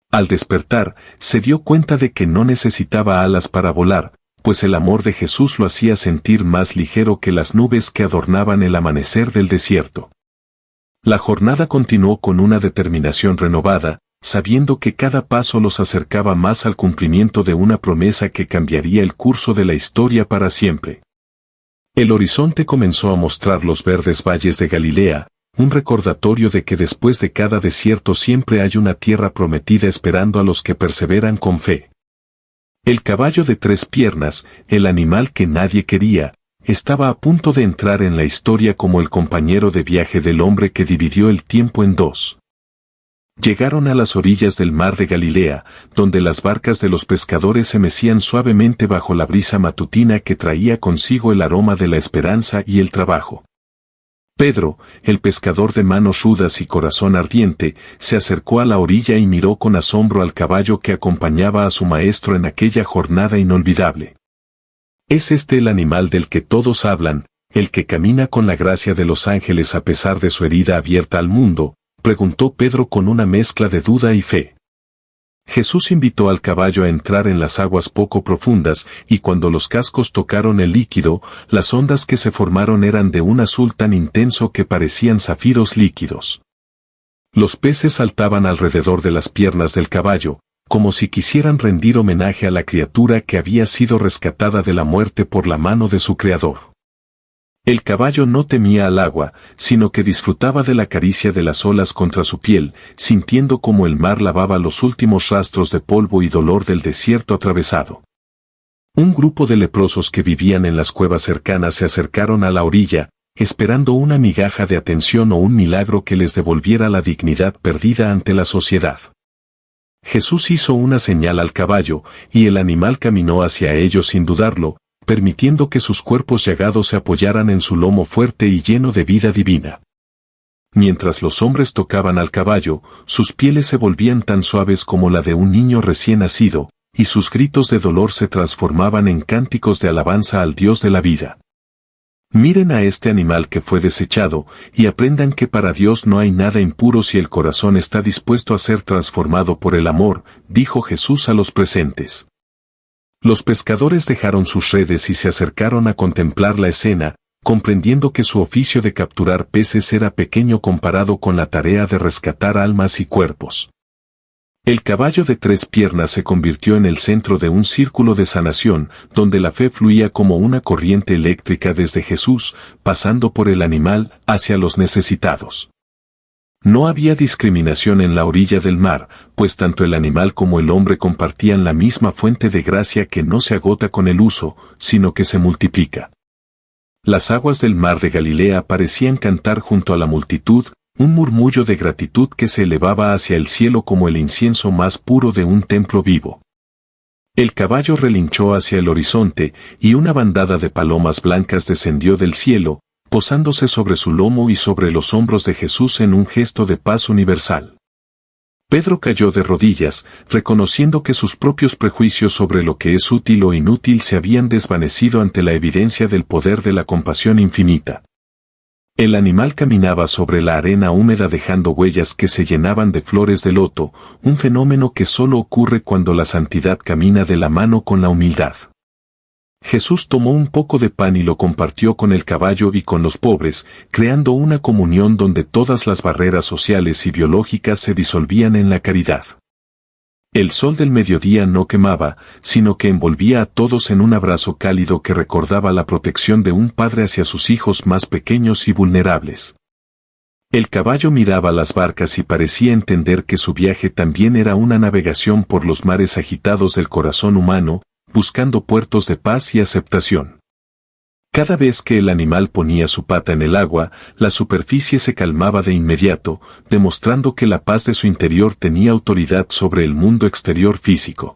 Al despertar, se dio cuenta de que no necesitaba alas para volar, pues el amor de Jesús lo hacía sentir más ligero que las nubes que adornaban el amanecer del desierto. La jornada continuó con una determinación renovada, sabiendo que cada paso los acercaba más al cumplimiento de una promesa que cambiaría el curso de la historia para siempre. El horizonte comenzó a mostrar los verdes valles de Galilea, un recordatorio de que después de cada desierto siempre hay una tierra prometida esperando a los que perseveran con fe. El caballo de 3 piernas, el animal que nadie quería, estaba a punto de entrar en la historia como el compañero de viaje del hombre que dividió el tiempo en 2. Llegaron a las orillas del mar de Galilea, donde las barcas de los pescadores se mecían suavemente bajo la brisa matutina que traía consigo el aroma de la esperanza y el trabajo. Pedro, el pescador de manos rudas y corazón ardiente, se acercó a la orilla y miró con asombro al caballo que acompañaba a su maestro en aquella jornada inolvidable. ¿Es este el animal del que todos hablan, el que camina con la gracia de los ángeles a pesar de su herida abierta al mundo?, preguntó Pedro con una mezcla de duda y fe. Jesús invitó al caballo a entrar en las aguas poco profundas, y cuando los cascos tocaron el líquido, las ondas que se formaron eran de un azul tan intenso que parecían zafiros líquidos. Los peces saltaban alrededor de las piernas del caballo, como si quisieran rendir homenaje a la criatura que había sido rescatada de la muerte por la mano de su Creador. El caballo no temía al agua, sino que disfrutaba de la caricia de las olas contra su piel, sintiendo como el mar lavaba los últimos rastros de polvo y dolor del desierto atravesado. Un grupo de leprosos que vivían en las cuevas cercanas se acercaron a la orilla, esperando una migaja de atención o un milagro que les devolviera la dignidad perdida ante la sociedad. Jesús hizo una señal al caballo, y el animal caminó hacia ellos sin dudarlo, permitiendo que sus cuerpos llagados se apoyaran en su lomo fuerte y lleno de vida divina. Mientras los hombres tocaban al caballo, sus pieles se volvían tan suaves como la de un niño recién nacido, y sus gritos de dolor se transformaban en cánticos de alabanza al Dios de la vida. Miren a este animal que fue desechado, y aprendan que para Dios no hay nada impuro si el corazón está dispuesto a ser transformado por el amor, dijo Jesús a los presentes. Los pescadores dejaron sus redes y se acercaron a contemplar la escena, comprendiendo que su oficio de capturar peces era pequeño comparado con la tarea de rescatar almas y cuerpos. El caballo de 3 piernas se convirtió en el centro de un círculo de sanación, donde la fe fluía como una corriente eléctrica desde Jesús, pasando por el animal, hacia los necesitados. No había discriminación en la orilla del mar, pues tanto el animal como el hombre compartían la misma fuente de gracia que no se agota con el uso, sino que se multiplica. Las aguas del mar de Galilea parecían cantar junto a la multitud, un murmullo de gratitud que se elevaba hacia el cielo como el incienso más puro de un templo vivo. El caballo relinchó hacia el horizonte, y una bandada de palomas blancas descendió del cielo, posándose sobre su lomo y sobre los hombros de Jesús en un gesto de paz universal. Pedro cayó de rodillas, reconociendo que sus propios prejuicios sobre lo que es útil o inútil se habían desvanecido ante la evidencia del poder de la compasión infinita. El animal caminaba sobre la arena húmeda dejando huellas que se llenaban de flores de loto, un fenómeno que solo ocurre cuando la santidad camina de la mano con la humildad. Jesús tomó un poco de pan y lo compartió con el caballo y con los pobres, creando una comunión donde todas las barreras sociales y biológicas se disolvían en la caridad. El sol del mediodía no quemaba, sino que envolvía a todos en un abrazo cálido que recordaba la protección de un padre hacia sus hijos más pequeños y vulnerables. El caballo miraba las barcas y parecía entender que su viaje también era una navegación por los mares agitados del corazón humano, buscando puertos de paz y aceptación. Cada vez que el animal ponía su pata en el agua, la superficie se calmaba de inmediato, demostrando que la paz de su interior tenía autoridad sobre el mundo exterior físico.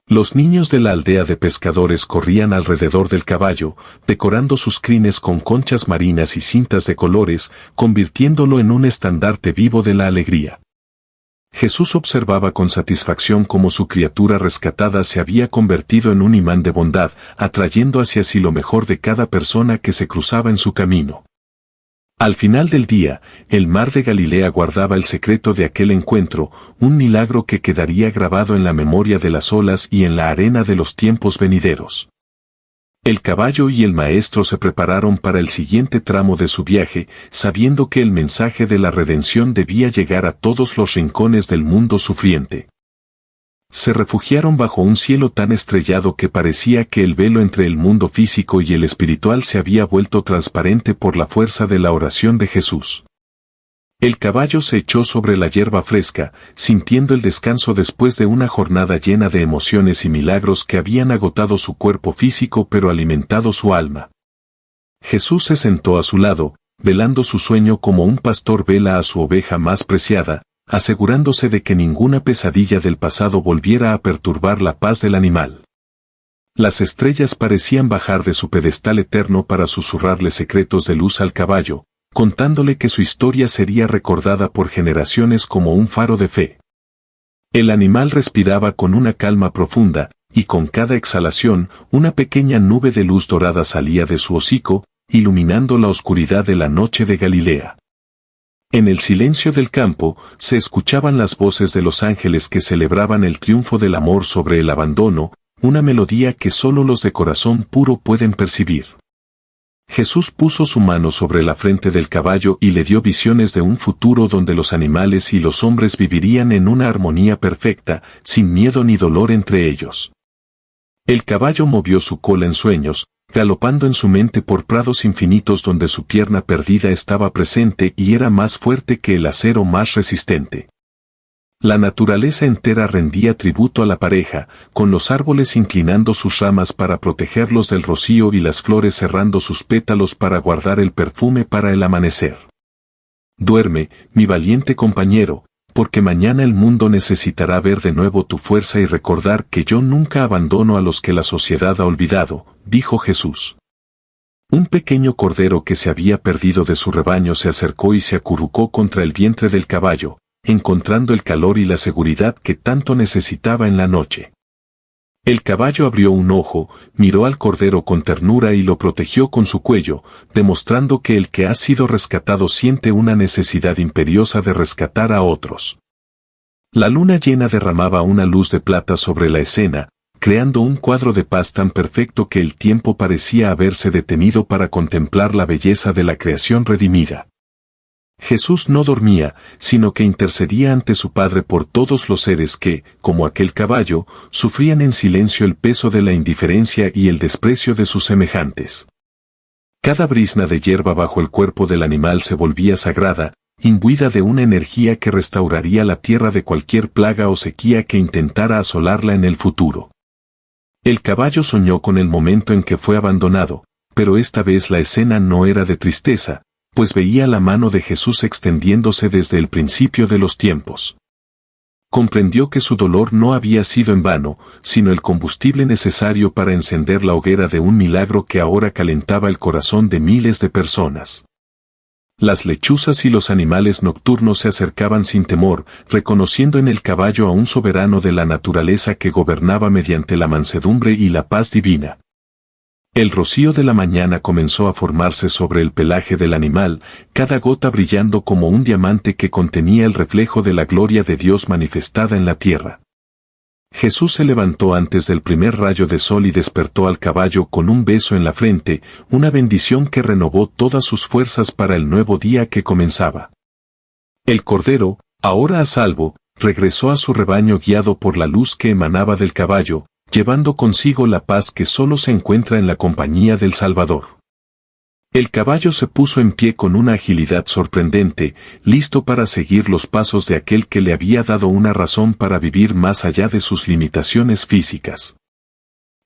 Los niños de la aldea de pescadores corrían alrededor del caballo, decorando sus crines con conchas marinas y cintas de colores, convirtiéndolo en un estandarte vivo de la alegría. Jesús observaba con satisfacción cómo su criatura rescatada se había convertido en un imán de bondad, atrayendo hacia sí lo mejor de cada persona que se cruzaba en su camino. Al final del día, el mar de Galilea guardaba el secreto de aquel encuentro, un milagro que quedaría grabado en la memoria de las olas y en la arena de los tiempos venideros. El caballo y el maestro se prepararon para el siguiente tramo de su viaje, sabiendo que el mensaje de la redención debía llegar a todos los rincones del mundo sufriente. Se refugiaron bajo un cielo tan estrellado que parecía que el velo entre el mundo físico y el espiritual se había vuelto transparente por la fuerza de la oración de Jesús. El caballo se echó sobre la hierba fresca, sintiendo el descanso después de una jornada llena de emociones y milagros que habían agotado su cuerpo físico pero alimentado su alma. Jesús se sentó a su lado, velando su sueño como un pastor vela a su oveja más preciada, asegurándose de que ninguna pesadilla del pasado volviera a perturbar la paz del animal. Las estrellas parecían bajar de su pedestal eterno para susurrarle secretos de luz al caballo, contándole que su historia sería recordada por generaciones como un faro de fe. El animal respiraba con una calma profunda, y con cada exhalación, una pequeña nube de luz dorada salía de su hocico, iluminando la oscuridad de la noche de Galilea. En el silencio del campo, se escuchaban las voces de los ángeles que celebraban el triunfo del amor sobre el abandono, una melodía que solo los de corazón puro pueden percibir. Jesús puso su mano sobre la frente del caballo y le dio visiones de un futuro donde los animales y los hombres vivirían en una armonía perfecta, sin miedo ni dolor entre ellos. El caballo movió su cola en sueños, galopando en su mente por prados infinitos donde su pierna perdida estaba presente y era más fuerte que el acero más resistente. La naturaleza entera rendía tributo a la pareja, con los árboles inclinando sus ramas para protegerlos del rocío y las flores cerrando sus pétalos para guardar el perfume para el amanecer. Duerme, mi valiente compañero, porque mañana el mundo necesitará ver de nuevo tu fuerza y recordar que yo nunca abandono a los que la sociedad ha olvidado, dijo Jesús. Un pequeño cordero que se había perdido de su rebaño se acercó y se acurrucó contra el vientre del caballo, encontrando el calor y la seguridad que tanto necesitaba en la noche. El caballo abrió un ojo, miró al cordero con ternura y lo protegió con su cuello, demostrando que el que ha sido rescatado siente una necesidad imperiosa de rescatar a otros. La luna llena derramaba una luz de plata sobre la escena, creando un cuadro de paz tan perfecto que el tiempo parecía haberse detenido para contemplar la belleza de la creación redimida. Jesús no dormía, sino que intercedía ante su Padre por todos los seres que, como aquel caballo, sufrían en silencio el peso de la indiferencia y el desprecio de sus semejantes. Cada brizna de hierba bajo el cuerpo del animal se volvía sagrada, imbuida de una energía que restauraría la tierra de cualquier plaga o sequía que intentara asolarla en el futuro. El caballo soñó con el momento en que fue abandonado, pero esta vez la escena no era de tristeza, pues veía la mano de Jesús extendiéndose desde el principio de los tiempos. Comprendió que su dolor no había sido en vano, sino el combustible necesario para encender la hoguera de un milagro que ahora calentaba el corazón de miles de personas. Las lechuzas y los animales nocturnos se acercaban sin temor, reconociendo en el caballo a un soberano de la naturaleza que gobernaba mediante la mansedumbre y la paz divina. El rocío de la mañana comenzó a formarse sobre el pelaje del animal, cada gota brillando como un diamante que contenía el reflejo de la gloria de Dios manifestada en la tierra. Jesús se levantó antes del primer rayo de sol y despertó al caballo con un beso en la frente, una bendición que renovó todas sus fuerzas para el nuevo día que comenzaba. El cordero, ahora a salvo, regresó a su rebaño guiado por la luz que emanaba del caballo, llevando consigo la paz que solo se encuentra en la compañía del Salvador. El caballo se puso en pie con una agilidad sorprendente, listo para seguir los pasos de aquel que le había dado una razón para vivir más allá de sus limitaciones físicas.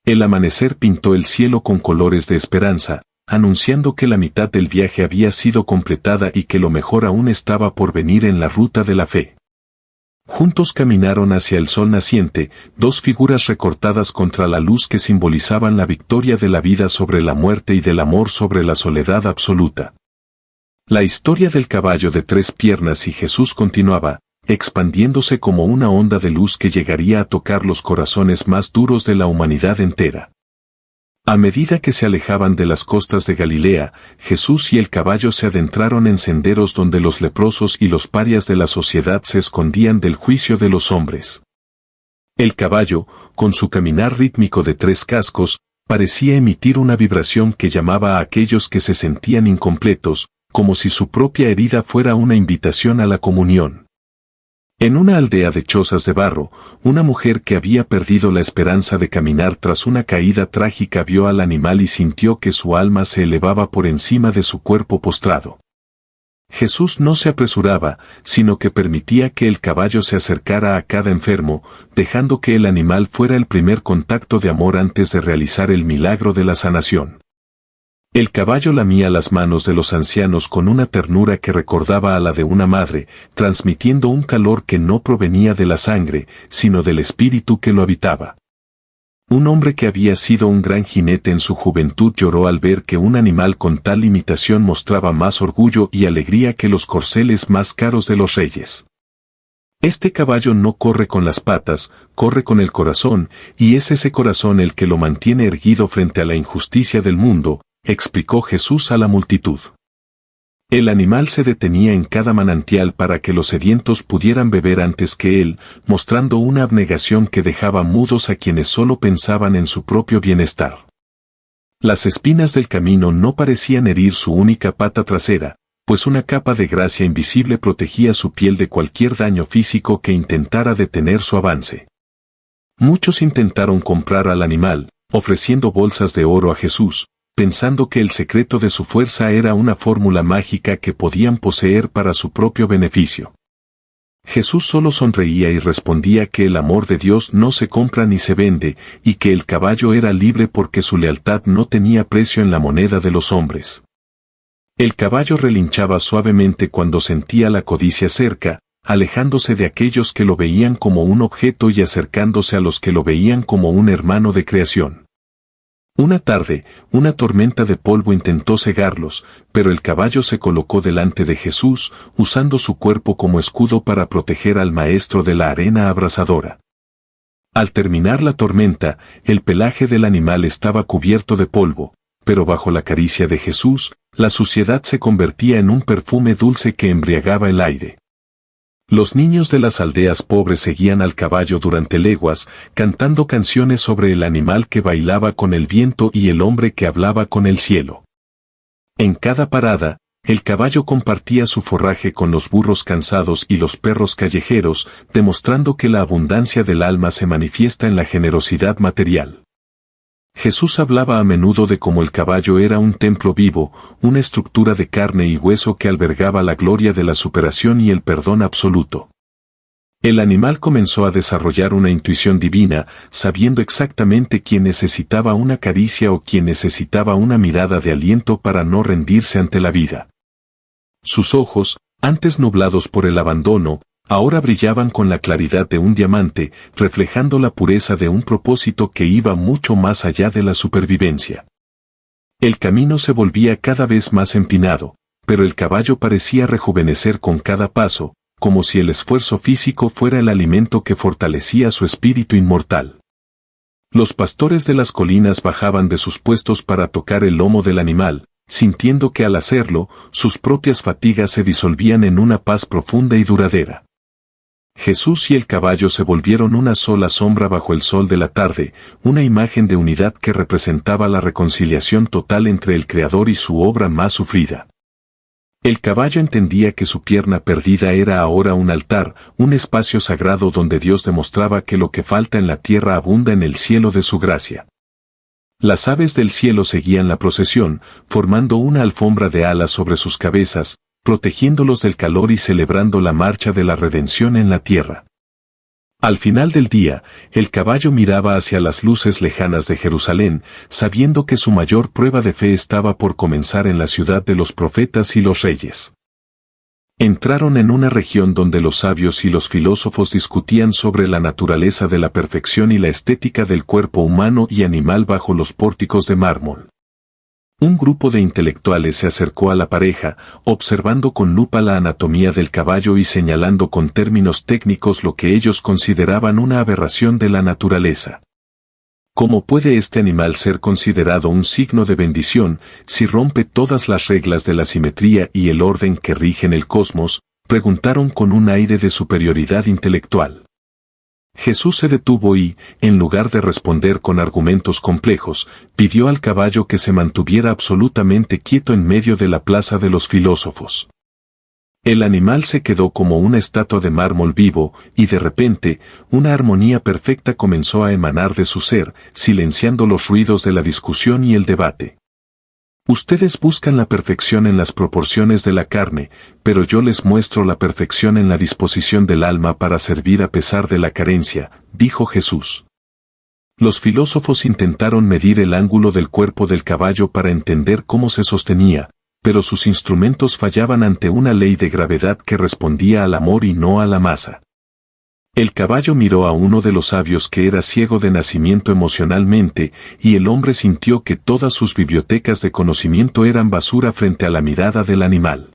El amanecer pintó el cielo con colores de esperanza, anunciando que la mitad del viaje había sido completada y que lo mejor aún estaba por venir en la ruta de la fe. Juntos caminaron hacia el sol naciente, dos figuras recortadas contra la luz que simbolizaban la victoria de la vida sobre la muerte y del amor sobre la soledad absoluta. La historia del caballo de 3 piernas y Jesús continuaba, expandiéndose como una onda de luz que llegaría a tocar los corazones más duros de la humanidad entera. A medida que se alejaban de las costas de Galilea, Jesús y el caballo se adentraron en senderos donde los leprosos y los parias de la sociedad se escondían del juicio de los hombres. El caballo, con su caminar rítmico de 3 cascos, parecía emitir una vibración que llamaba a aquellos que se sentían incompletos, como si su propia herida fuera una invitación a la comunión. En una aldea de chozas de barro, una mujer que había perdido la esperanza de caminar tras una caída trágica vio al animal y sintió que su alma se elevaba por encima de su cuerpo postrado. Jesús no se apresuraba, sino que permitía que el caballo se acercara a cada enfermo, dejando que el animal fuera el primer contacto de amor antes de realizar el milagro de la sanación. El caballo lamía las manos de los ancianos con una ternura que recordaba a la de una madre, transmitiendo un calor que no provenía de la sangre, sino del espíritu que lo habitaba. Un hombre que había sido un gran jinete en su juventud lloró al ver que un animal con tal limitación mostraba más orgullo y alegría que los corceles más caros de los reyes. Este caballo no corre con las patas, corre con el corazón, y es ese corazón el que lo mantiene erguido frente a la injusticia del mundo, explicó Jesús a la multitud. El animal se detenía en cada manantial para que los sedientos pudieran beber antes que él, mostrando una abnegación que dejaba mudos a quienes solo pensaban en su propio bienestar. Las espinas del camino no parecían herir su única pata trasera, pues una capa de gracia invisible protegía su piel de cualquier daño físico que intentara detener su avance. Muchos intentaron comprar al animal, ofreciendo bolsas de oro a Jesús, pensando que el secreto de su fuerza era una fórmula mágica que podían poseer para su propio beneficio. Jesús solo sonreía y respondía que el amor de Dios no se compra ni se vende, y que el caballo era libre porque su lealtad no tenía precio en la moneda de los hombres. El caballo relinchaba suavemente cuando sentía la codicia cerca, alejándose de aquellos que lo veían como un objeto y acercándose a los que lo veían como un hermano de creación. Una tarde, una tormenta de polvo intentó cegarlos, pero el caballo se colocó delante de Jesús, usando su cuerpo como escudo para proteger al maestro de la arena abrasadora. Al terminar la tormenta, el pelaje del animal estaba cubierto de polvo, pero bajo la caricia de Jesús, la suciedad se convertía en un perfume dulce que embriagaba el aire. Los niños de las aldeas pobres seguían al caballo durante leguas, cantando canciones sobre el animal que bailaba con el viento y el hombre que hablaba con el cielo. En cada parada, el caballo compartía su forraje con los burros cansados y los perros callejeros, demostrando que la abundancia del alma se manifiesta en la generosidad material. Jesús hablaba a menudo de cómo el caballo era un templo vivo, una estructura de carne y hueso que albergaba la gloria de la superación y el perdón absoluto. El animal comenzó a desarrollar una intuición divina, sabiendo exactamente quién necesitaba una caricia o quién necesitaba una mirada de aliento para no rendirse ante la vida. Sus ojos, antes nublados por el abandono, ahora brillaban con la claridad de un diamante, reflejando la pureza de un propósito que iba mucho más allá de la supervivencia. El camino se volvía cada vez más empinado, pero el caballo parecía rejuvenecer con cada paso, como si el esfuerzo físico fuera el alimento que fortalecía su espíritu inmortal. Los pastores de las colinas bajaban de sus puestos para tocar el lomo del animal, sintiendo que al hacerlo, sus propias fatigas se disolvían en una paz profunda y duradera. Jesús y el caballo se volvieron una sola sombra bajo el sol de la tarde, una imagen de unidad que representaba la reconciliación total entre el Creador y su obra más sufrida. El caballo entendía que su pierna perdida era ahora un altar, un espacio sagrado donde Dios demostraba que lo que falta en la tierra abunda en el cielo de su gracia. Las aves del cielo seguían la procesión, formando una alfombra de alas sobre sus cabezas, protegiéndolos del calor y celebrando la marcha de la redención en la tierra. Al final del día, el caballo miraba hacia las luces lejanas de Jerusalén, sabiendo que su mayor prueba de fe estaba por comenzar en la ciudad de los profetas y los reyes. Entraron en una región donde los sabios y los filósofos discutían sobre la naturaleza de la perfección y la estética del cuerpo humano y animal bajo los pórticos de mármol. Un grupo de intelectuales se acercó a la pareja, observando con lupa la anatomía del caballo y señalando con términos técnicos lo que ellos consideraban una aberración de la naturaleza. ¿Cómo puede este animal ser considerado un signo de bendición si rompe todas las reglas de la simetría y el orden que rigen el cosmos?, preguntaron con un aire de superioridad intelectual. Jesús se detuvo y, en lugar de responder con argumentos complejos, pidió al caballo que se mantuviera absolutamente quieto en medio de la plaza de los filósofos. El animal se quedó como una estatua de mármol vivo, y de repente, una armonía perfecta comenzó a emanar de su ser, silenciando los ruidos de la discusión y el debate. Ustedes buscan la perfección en las proporciones de la carne, pero yo les muestro la perfección en la disposición del alma para servir a pesar de la carencia, dijo Jesús. Los filósofos intentaron medir el ángulo del cuerpo del caballo para entender cómo se sostenía, pero sus instrumentos fallaban ante una ley de gravedad que respondía al amor y no a la masa. El caballo miró a uno de los sabios que era ciego de nacimiento emocionalmente, y el hombre sintió que todas sus bibliotecas de conocimiento eran basura frente a la mirada del animal.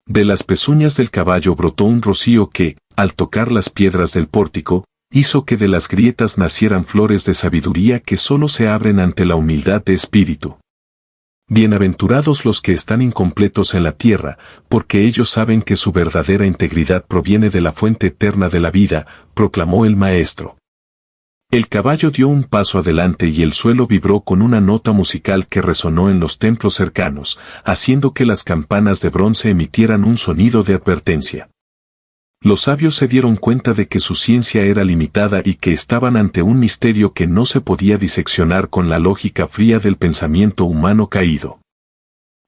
De las pezuñas del caballo brotó un rocío que, al tocar las piedras del pórtico, hizo que de las grietas nacieran flores de sabiduría que solo se abren ante la humildad de espíritu. Bienaventurados los que están incompletos en la tierra, porque ellos saben que su verdadera integridad proviene de la fuente eterna de la vida, proclamó el maestro. El caballo dio un paso adelante y el suelo vibró con una nota musical que resonó en los templos cercanos, haciendo que las campanas de bronce emitieran un sonido de advertencia. Los sabios se dieron cuenta de que su ciencia era limitada y que estaban ante un misterio que no se podía diseccionar con la lógica fría del pensamiento humano caído.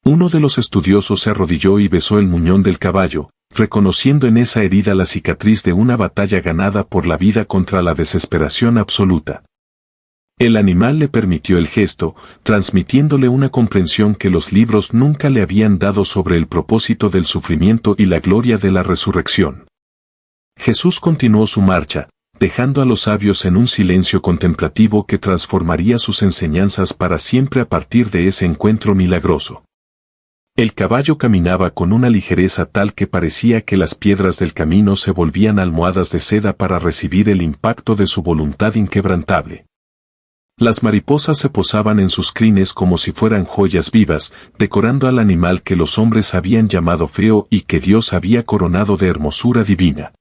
Uno de los estudiosos se arrodilló y besó el muñón del caballo, reconociendo en esa herida la cicatriz de una batalla ganada por la vida contra la desesperación absoluta. El animal le permitió el gesto, transmitiéndole una comprensión que los libros nunca le habían dado sobre el propósito del sufrimiento y la gloria de la resurrección. Jesús continuó su marcha, dejando a los sabios en un silencio contemplativo que transformaría sus enseñanzas para siempre a partir de ese encuentro milagroso. El caballo caminaba con una ligereza tal que parecía que las piedras del camino se volvían almohadas de seda para recibir el impacto de su voluntad inquebrantable. Las mariposas se posaban en sus crines como si fueran joyas vivas, decorando al animal que los hombres habían llamado feo y que Dios había coronado de hermosura divina.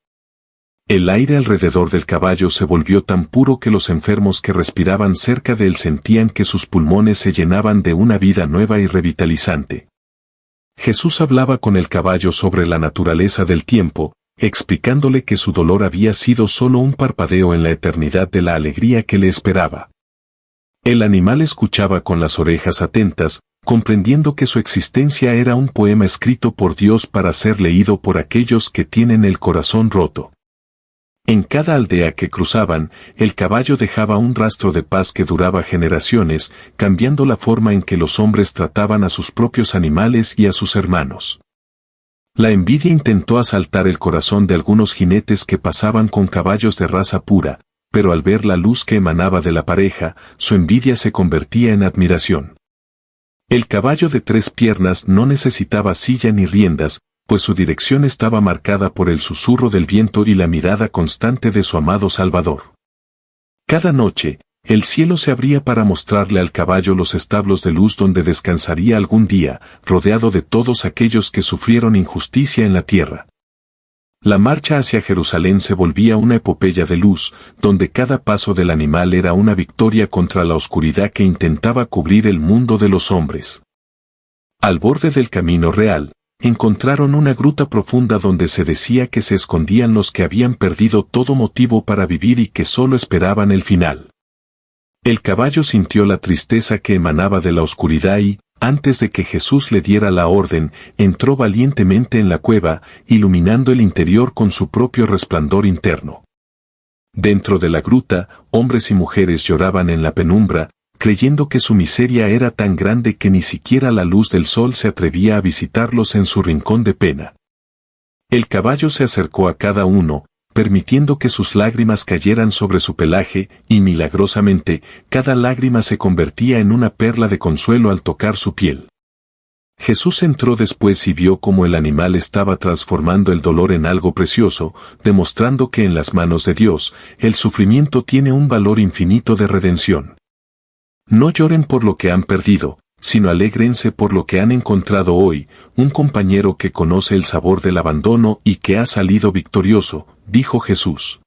El aire alrededor del caballo se volvió tan puro que los enfermos que respiraban cerca de él sentían que sus pulmones se llenaban de una vida nueva y revitalizante. Jesús hablaba con el caballo sobre la naturaleza del tiempo, explicándole que su dolor había sido solo un parpadeo en la eternidad de la alegría que le esperaba. El animal escuchaba con las orejas atentas, comprendiendo que su existencia era un poema escrito por Dios para ser leído por aquellos que tienen el corazón roto. En cada aldea que cruzaban, el caballo dejaba un rastro de paz que duraba generaciones, cambiando la forma en que los hombres trataban a sus propios animales y a sus hermanos. La envidia intentó asaltar el corazón de algunos jinetes que pasaban con caballos de raza pura, pero al ver la luz que emanaba de la pareja, su envidia se convertía en admiración. El caballo de 3 piernas no necesitaba silla ni riendas, pues su dirección estaba marcada por el susurro del viento y la mirada constante de su amado Salvador. Cada noche, el cielo se abría para mostrarle al caballo los establos de luz donde descansaría algún día, rodeado de todos aquellos que sufrieron injusticia en la tierra. La marcha hacia Jerusalén se volvía una epopeya de luz, donde cada paso del animal era una victoria contra la oscuridad que intentaba cubrir el mundo de los hombres. Al borde del camino real, encontraron una gruta profunda donde se decía que se escondían los que habían perdido todo motivo para vivir y que solo esperaban el final. El caballo sintió la tristeza que emanaba de la oscuridad y, antes de que Jesús le diera la orden, entró valientemente en la cueva, iluminando el interior con su propio resplandor interno. Dentro de la gruta, hombres y mujeres lloraban en la penumbra, creyendo que su miseria era tan grande que ni siquiera la luz del sol se atrevía a visitarlos en su rincón de pena. El caballo se acercó a cada uno, permitiendo que sus lágrimas cayeran sobre su pelaje, y milagrosamente, cada lágrima se convertía en una perla de consuelo al tocar su piel. Jesús entró después y vio cómo el animal estaba transformando el dolor en algo precioso, demostrando que en las manos de Dios, el sufrimiento tiene un valor infinito de redención. No lloren por lo que han perdido, sino alégrense por lo que han encontrado hoy, un compañero que conoce el sabor del abandono y que ha salido victorioso, dijo Jesús.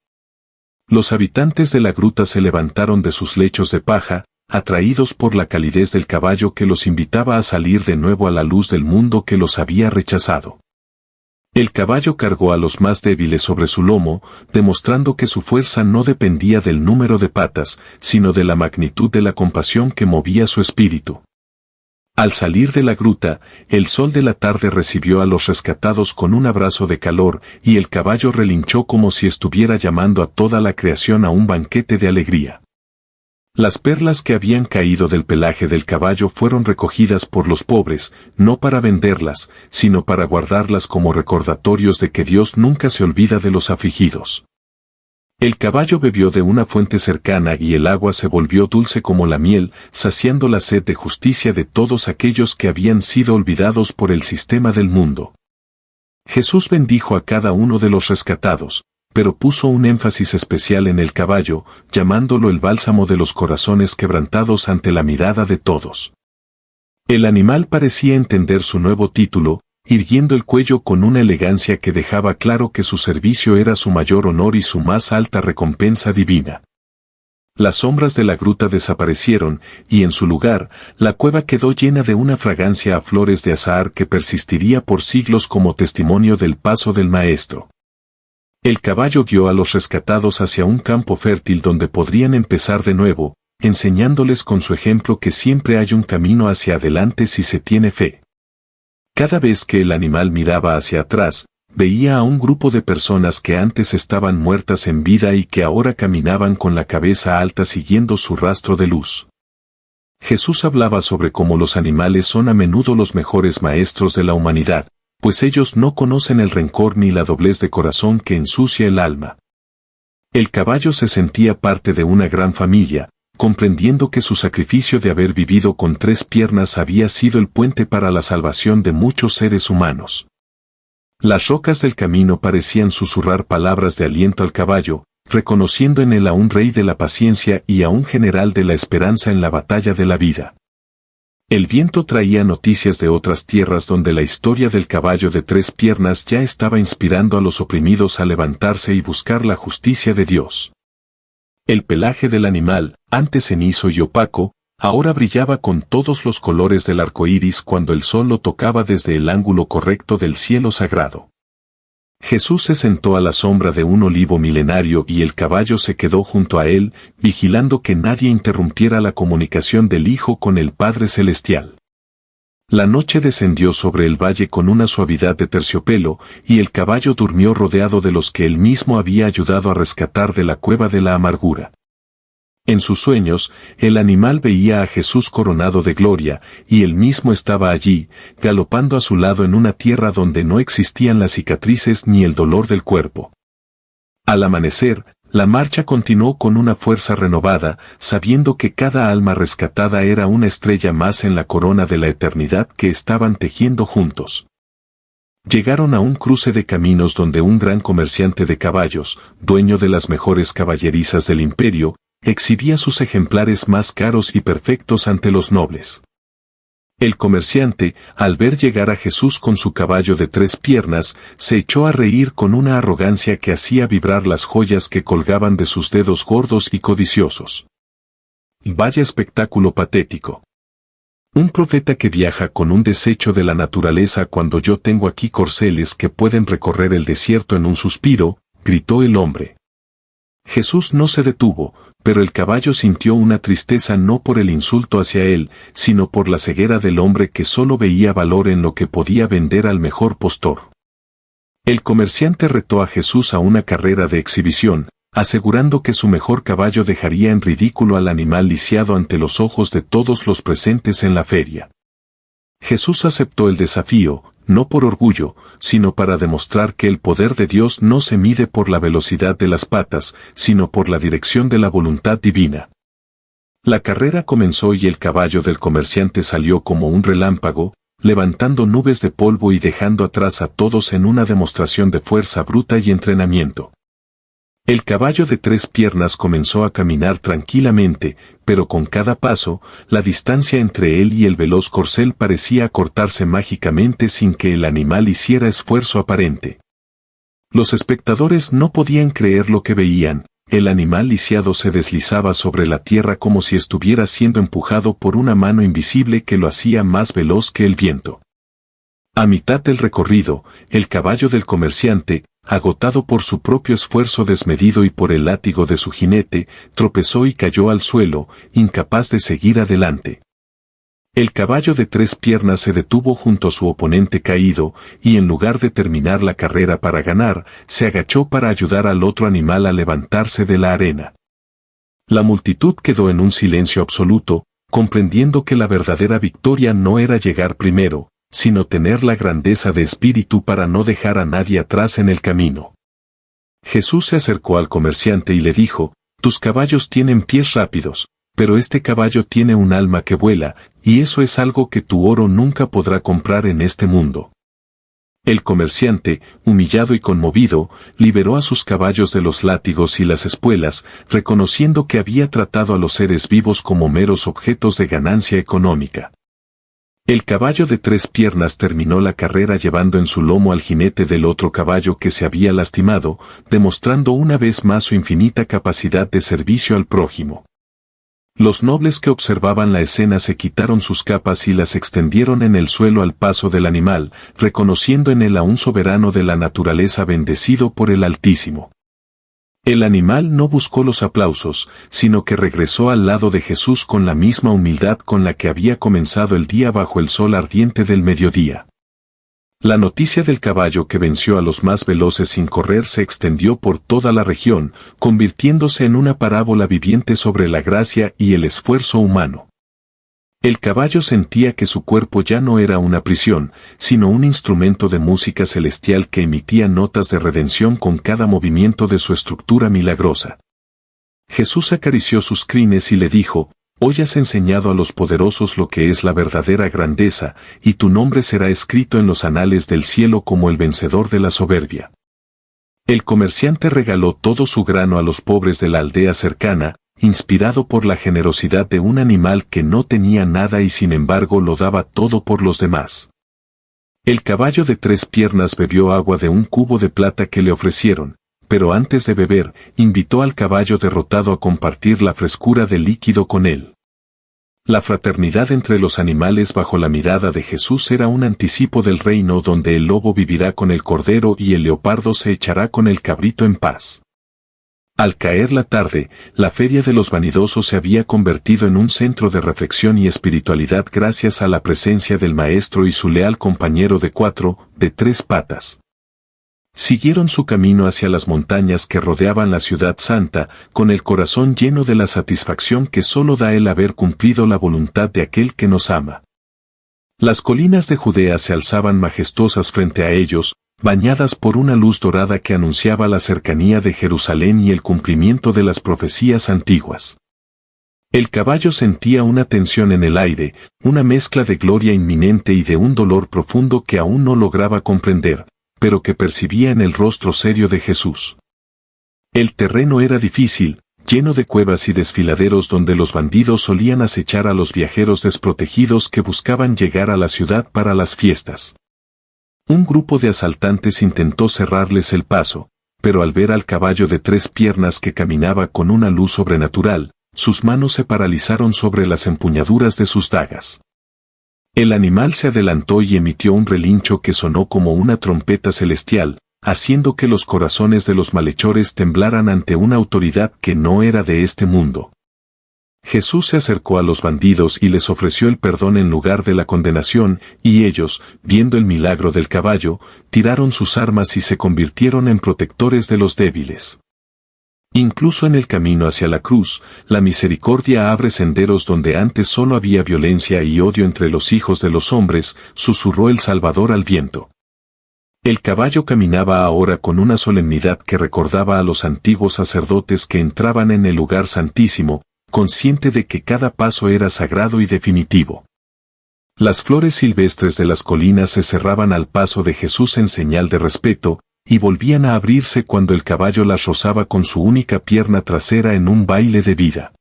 Los habitantes de la gruta se levantaron de sus lechos de paja, atraídos por la calidez del caballo que los invitaba a salir de nuevo a la luz del mundo que los había rechazado. El caballo cargó a los más débiles sobre su lomo, demostrando que su fuerza no dependía del número de patas, sino de la magnitud de la compasión que movía su espíritu. Al salir de la gruta, el sol de la tarde recibió a los rescatados con un abrazo de calor, y el caballo relinchó como si estuviera llamando a toda la creación a un banquete de alegría. Las perlas que habían caído del pelaje del caballo fueron recogidas por los pobres, no para venderlas, sino para guardarlas como recordatorios de que Dios nunca se olvida de los afligidos. El caballo bebió de una fuente cercana y el agua se volvió dulce como la miel, saciando la sed de justicia de todos aquellos que habían sido olvidados por el sistema del mundo. Jesús bendijo a cada uno de los rescatados, pero puso un énfasis especial en el caballo, llamándolo el bálsamo de los corazones quebrantados ante la mirada de todos. El animal parecía entender su nuevo título, irguiendo el cuello con una elegancia que dejaba claro que su servicio era su mayor honor y su más alta recompensa divina. Las sombras de la gruta desaparecieron, y en su lugar, la cueva quedó llena de una fragancia a flores de azahar que persistiría por siglos como testimonio del paso del Maestro. El caballo guió a los rescatados hacia un campo fértil donde podrían empezar de nuevo, enseñándoles con su ejemplo que siempre hay un camino hacia adelante si se tiene fe. Cada vez que el animal miraba hacia atrás, veía a un grupo de personas que antes estaban muertas en vida y que ahora caminaban con la cabeza alta siguiendo su rastro de luz. Jesús hablaba sobre cómo los animales son a menudo los mejores maestros de la humanidad, pues ellos no conocen el rencor ni la doblez de corazón que ensucia el alma. El caballo se sentía parte de una gran familia, comprendiendo que su sacrificio de haber vivido con 3 piernas había sido el puente para la salvación de muchos seres humanos. Las rocas del camino parecían susurrar palabras de aliento al caballo, reconociendo en él a un rey de la paciencia y a un general de la esperanza en la batalla de la vida. El viento traía noticias de otras tierras donde la historia del caballo de 3 piernas ya estaba inspirando a los oprimidos a levantarse y buscar la justicia de Dios. El pelaje del animal, antes cenizo y opaco, ahora brillaba con todos los colores del arco iris cuando el sol lo tocaba desde el ángulo correcto del cielo sagrado. Jesús se sentó a la sombra de un olivo milenario y el caballo se quedó junto a él, vigilando que nadie interrumpiera la comunicación del Hijo con el Padre Celestial. La noche descendió sobre el valle con una suavidad de terciopelo, y el caballo durmió rodeado de los que él mismo había ayudado a rescatar de la cueva de la amargura. En sus sueños, el animal veía a Jesús coronado de gloria, y él mismo estaba allí, galopando a su lado en una tierra donde no existían las cicatrices ni el dolor del cuerpo. Al amanecer, la marcha continuó con una fuerza renovada, sabiendo que cada alma rescatada era una estrella más en la corona de la eternidad que estaban tejiendo juntos. Llegaron a un cruce de caminos donde un gran comerciante de caballos, dueño de las mejores caballerizas del imperio, exhibía sus ejemplares más caros y perfectos ante los nobles. El comerciante, al ver llegar a Jesús con su caballo de 3 piernas, se echó a reír con una arrogancia que hacía vibrar las joyas que colgaban de sus dedos gordos y codiciosos. Vaya espectáculo patético. Un profeta que viaja con un desecho de la naturaleza cuando yo tengo aquí corceles que pueden recorrer el desierto en un suspiro, gritó el hombre. Jesús no se detuvo, pero el caballo sintió una tristeza no por el insulto hacia él, sino por la ceguera del hombre que solo veía valor en lo que podía vender al mejor postor. El comerciante retó a Jesús a una carrera de exhibición, asegurando que su mejor caballo dejaría en ridículo al animal lisiado ante los ojos de todos los presentes en la feria. Jesús aceptó el desafío, no por orgullo, sino para demostrar que el poder de Dios no se mide por la velocidad de las patas, sino por la dirección de la voluntad divina. La carrera comenzó y el caballo del comerciante salió como un relámpago, levantando nubes de polvo y dejando atrás a todos en una demostración de fuerza bruta y entrenamiento. El caballo de 3 piernas comenzó a caminar tranquilamente, pero con cada paso, la distancia entre él y el veloz corcel parecía acortarse mágicamente sin que el animal hiciera esfuerzo aparente. Los espectadores no podían creer lo que veían, el animal lisiado se deslizaba sobre la tierra como si estuviera siendo empujado por una mano invisible que lo hacía más veloz que el viento. A mitad del recorrido, el caballo del comerciante, agotado por su propio esfuerzo desmedido y por el látigo de su jinete, tropezó y cayó al suelo, incapaz de seguir adelante. El caballo de 3 piernas se detuvo junto a su oponente caído, y en lugar de terminar la carrera para ganar, se agachó para ayudar al otro animal a levantarse de la arena. La multitud quedó en un silencio absoluto, comprendiendo que la verdadera victoria no era llegar primero, sino tener la grandeza de espíritu para no dejar a nadie atrás en el camino. Jesús se acercó al comerciante y le dijo, «Tus caballos tienen pies rápidos, pero este caballo tiene un alma que vuela, y eso es algo que tu oro nunca podrá comprar en este mundo». El comerciante, humillado y conmovido, liberó a sus caballos de los látigos y las espuelas, reconociendo que había tratado a los seres vivos como meros objetos de ganancia económica. El caballo de 3 piernas terminó la carrera llevando en su lomo al jinete del otro caballo que se había lastimado, demostrando una vez más su infinita capacidad de servicio al prójimo. Los nobles que observaban la escena se quitaron sus capas y las extendieron en el suelo al paso del animal, reconociendo en él a un soberano de la naturaleza bendecido por el Altísimo. El animal no buscó los aplausos, sino que regresó al lado de Jesús con la misma humildad con la que había comenzado el día bajo el sol ardiente del mediodía. La noticia del caballo que venció a los más veloces sin correr se extendió por toda la región, convirtiéndose en una parábola viviente sobre la gracia y el esfuerzo humano. El caballo sentía que su cuerpo ya no era una prisión, sino un instrumento de música celestial que emitía notas de redención con cada movimiento de su estructura milagrosa. Jesús acarició sus crines y le dijo, «Hoy has enseñado a los poderosos lo que es la verdadera grandeza, y tu nombre será escrito en los anales del cielo como el vencedor de la soberbia». El comerciante regaló todo su grano a los pobres de la aldea cercana, inspirado por la generosidad de un animal que no tenía nada y sin embargo lo daba todo por los demás. El caballo de 3 piernas bebió agua de un cubo de plata que le ofrecieron, pero antes de beber, invitó al caballo derrotado a compartir la frescura del líquido con él. La fraternidad entre los animales bajo la mirada de Jesús era un anticipo del reino donde el lobo vivirá con el cordero y el leopardo se echará con el cabrito en paz. Al caer la tarde, la feria de los vanidosos se había convertido en un centro de reflexión y espiritualidad gracias a la presencia del maestro y su leal compañero de 3 patas. Siguieron su camino hacia las montañas que rodeaban la ciudad santa, con el corazón lleno de la satisfacción que solo da el haber cumplido la voluntad de aquel que nos ama. Las colinas de Judea se alzaban majestuosas frente a ellos, bañadas por una luz dorada que anunciaba la cercanía de Jerusalén y el cumplimiento de las profecías antiguas. El caballo sentía una tensión en el aire, una mezcla de gloria inminente y de un dolor profundo que aún no lograba comprender, pero que percibía en el rostro serio de Jesús. El terreno era difícil, lleno de cuevas y desfiladeros donde los bandidos solían acechar a los viajeros desprotegidos que buscaban llegar a la ciudad para las fiestas. Un grupo de asaltantes intentó cerrarles el paso, pero al ver al caballo de 3 piernas que caminaba con una luz sobrenatural, sus manos se paralizaron sobre las empuñaduras de sus dagas. El animal se adelantó y emitió un relincho que sonó como una trompeta celestial, haciendo que los corazones de los malhechores temblaran ante una autoridad que no era de este mundo. Jesús se acercó a los bandidos y les ofreció el perdón en lugar de la condenación, y ellos, viendo el milagro del caballo, tiraron sus armas y se convirtieron en protectores de los débiles. Incluso en el camino hacia la cruz, la misericordia abre senderos donde antes solo había violencia y odio entre los hijos de los hombres, susurró el Salvador al viento. El caballo caminaba ahora con una solemnidad que recordaba a los antiguos sacerdotes que entraban en el lugar santísimo, consciente de que cada paso era sagrado y definitivo. Las flores silvestres de las colinas se cerraban al paso de Jesús en señal de respeto, y volvían a abrirse cuando el caballo las rozaba con su única pierna trasera en un baile de vida.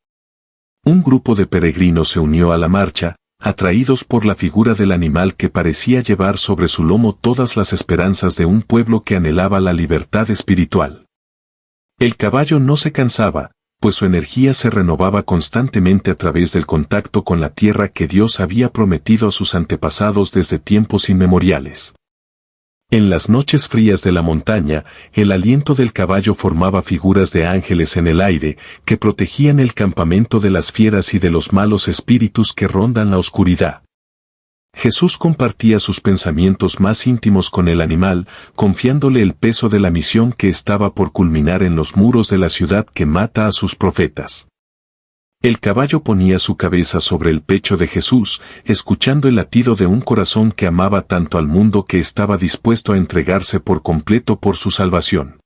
Un grupo de peregrinos se unió a la marcha, atraídos por la figura del animal que parecía llevar sobre su lomo todas las esperanzas de un pueblo que anhelaba la libertad espiritual. El caballo no se cansaba, pues su energía se renovaba constantemente a través del contacto con la tierra que Dios había prometido a sus antepasados desde tiempos inmemoriales. En las noches frías de la montaña, el aliento del caballo formaba figuras de ángeles en el aire, que protegían el campamento de las fieras y de los malos espíritus que rondan la oscuridad. Jesús compartía sus pensamientos más íntimos con el animal, confiándole el peso de la misión que estaba por culminar en los muros de la ciudad que mata a sus profetas. El caballo ponía su cabeza sobre el pecho de Jesús, escuchando el latido de un corazón que amaba tanto al mundo que estaba dispuesto a entregarse por completo por su salvación.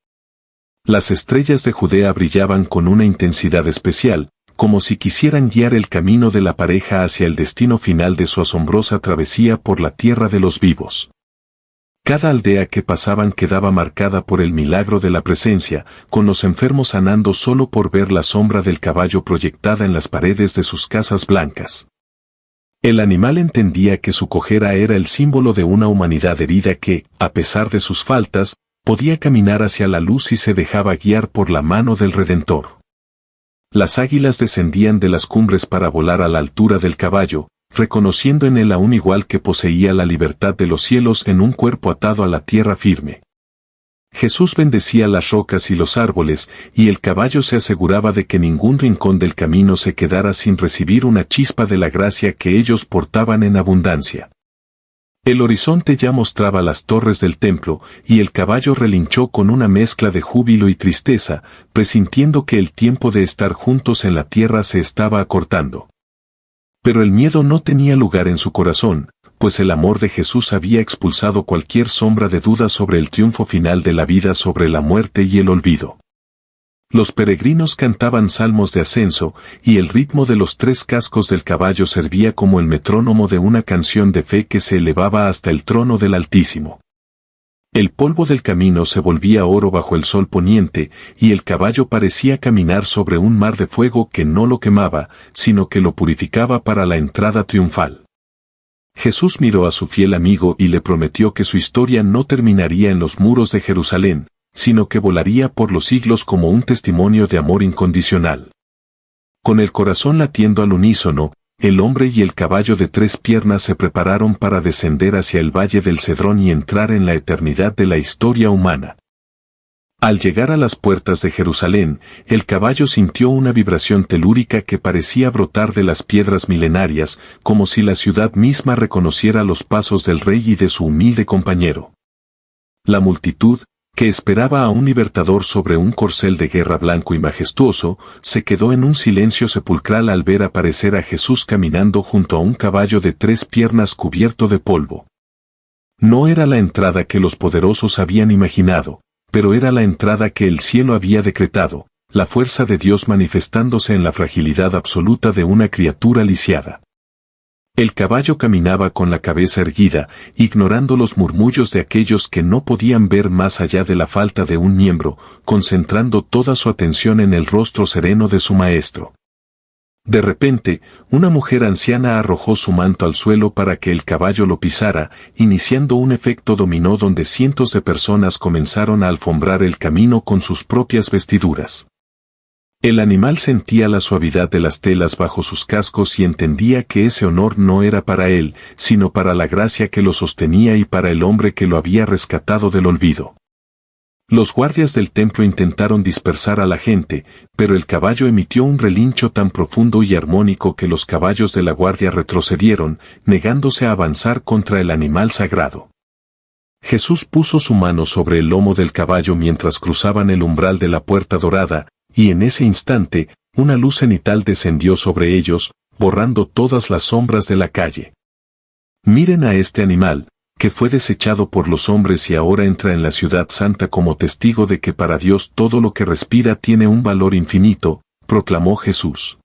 Las estrellas de Judea brillaban con una intensidad especial, como si quisieran guiar el camino de la pareja hacia el destino final de su asombrosa travesía por la tierra de los vivos. Cada aldea que pasaban quedaba marcada por el milagro de la presencia, con los enfermos sanando solo por ver la sombra del caballo proyectada en las paredes de sus casas blancas. El animal entendía que su cojera era el símbolo de una humanidad herida que, a pesar de sus faltas, podía caminar hacia la luz y se dejaba guiar por la mano del Redentor. Las águilas descendían de las cumbres para volar a la altura del caballo, reconociendo en él a un igual que poseía la libertad de los cielos en un cuerpo atado a la tierra firme. Jesús bendecía las rocas y los árboles, y el caballo se aseguraba de que ningún rincón del camino se quedara sin recibir una chispa de la gracia que ellos portaban en abundancia. El horizonte ya mostraba las torres del templo, y el caballo relinchó con una mezcla de júbilo y tristeza, presintiendo que el tiempo de estar juntos en la tierra se estaba acortando. Pero el miedo no tenía lugar en su corazón, pues el amor de Jesús había expulsado cualquier sombra de duda sobre el triunfo final de la vida sobre la muerte y el olvido. Los peregrinos cantaban salmos de ascenso, y el ritmo de los 3 cascos del caballo servía como el metrónomo de una canción de fe que se elevaba hasta el trono del Altísimo. El polvo del camino se volvía oro bajo el sol poniente, y el caballo parecía caminar sobre un mar de fuego que no lo quemaba, sino que lo purificaba para la entrada triunfal. Jesús miró a su fiel amigo y le prometió que su historia no terminaría en los muros de Jerusalén, sino que volaría por los siglos como un testimonio de amor incondicional. Con el corazón latiendo al unísono, el hombre y el caballo de 3 piernas se prepararon para descender hacia el valle del Cedrón y entrar en la eternidad de la historia humana. Al llegar a las puertas de Jerusalén, el caballo sintió una vibración telúrica que parecía brotar de las piedras milenarias, como si la ciudad misma reconociera los pasos del rey y de su humilde compañero. La multitud, que esperaba a un libertador sobre un corcel de guerra blanco y majestuoso, se quedó en un silencio sepulcral al ver aparecer a Jesús caminando junto a un caballo de 3 piernas cubierto de polvo. No era la entrada que los poderosos habían imaginado, pero era la entrada que el cielo había decretado, la fuerza de Dios manifestándose en la fragilidad absoluta de una criatura lisiada. El caballo caminaba con la cabeza erguida, ignorando los murmullos de aquellos que no podían ver más allá de la falta de un miembro, concentrando toda su atención en el rostro sereno de su maestro. De repente, una mujer anciana arrojó su manto al suelo para que el caballo lo pisara, iniciando un efecto dominó donde cientos de personas comenzaron a alfombrar el camino con sus propias vestiduras. El animal sentía la suavidad de las telas bajo sus cascos y entendía que ese honor no era para él, sino para la gracia que lo sostenía y para el hombre que lo había rescatado del olvido. Los guardias del templo intentaron dispersar a la gente, pero el caballo emitió un relincho tan profundo y armónico que los caballos de la guardia retrocedieron, negándose a avanzar contra el animal sagrado. Jesús puso su mano sobre el lomo del caballo mientras cruzaban el umbral de la puerta dorada, y en ese instante, una luz cenital descendió sobre ellos, borrando todas las sombras de la calle. Miren a este animal, que fue desechado por los hombres y ahora entra en la ciudad santa como testigo de que para Dios todo lo que respira tiene un valor infinito, proclamó Jesús.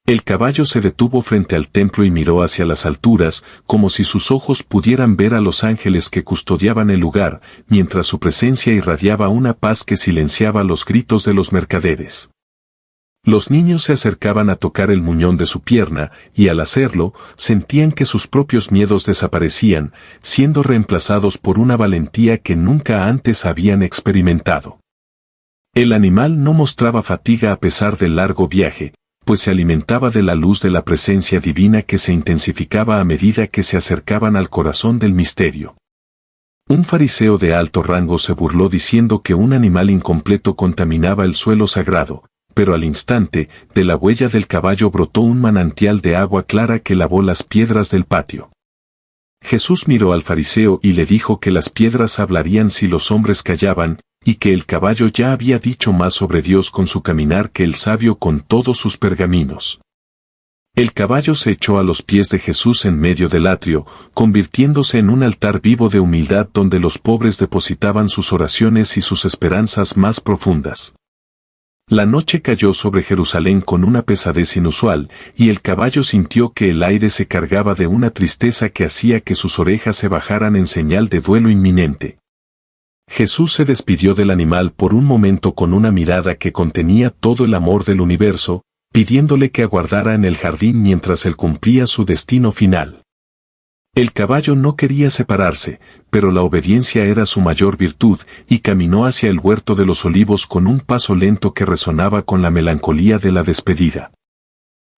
El caballo se detuvo frente al templo y miró hacia las alturas, como si sus ojos pudieran ver a los ángeles que custodiaban el lugar, mientras su presencia irradiaba una paz que silenciaba los gritos de los mercaderes. Los niños se acercaban a tocar el muñón de su pierna, y al hacerlo, sentían que sus propios miedos desaparecían, siendo reemplazados por una valentía que nunca antes habían experimentado. El animal no mostraba fatiga a pesar del largo viaje, pues se alimentaba de la luz de la presencia divina que se intensificaba a medida que se acercaban al corazón del misterio. Un fariseo de alto rango se burló diciendo que un animal incompleto contaminaba el suelo sagrado, pero al instante, de la huella del caballo brotó un manantial de agua clara que lavó las piedras del patio. Jesús miró al fariseo y le dijo que las piedras hablarían si los hombres callaban, y que el caballo ya había dicho más sobre Dios con su caminar que el sabio con todos sus pergaminos. El caballo se echó a los pies de Jesús en medio del atrio, convirtiéndose en un altar vivo de humildad donde los pobres depositaban sus oraciones y sus esperanzas más profundas. La noche cayó sobre Jerusalén con una pesadez inusual, y el caballo sintió que el aire se cargaba de una tristeza que hacía que sus orejas se bajaran en señal de duelo inminente. Jesús se despidió del animal por un momento con una mirada que contenía todo el amor del universo, pidiéndole que aguardara en el jardín mientras él cumplía su destino final. El caballo no quería separarse, pero la obediencia era su mayor virtud, y caminó hacia el huerto de los olivos con un paso lento que resonaba con la melancolía de la despedida.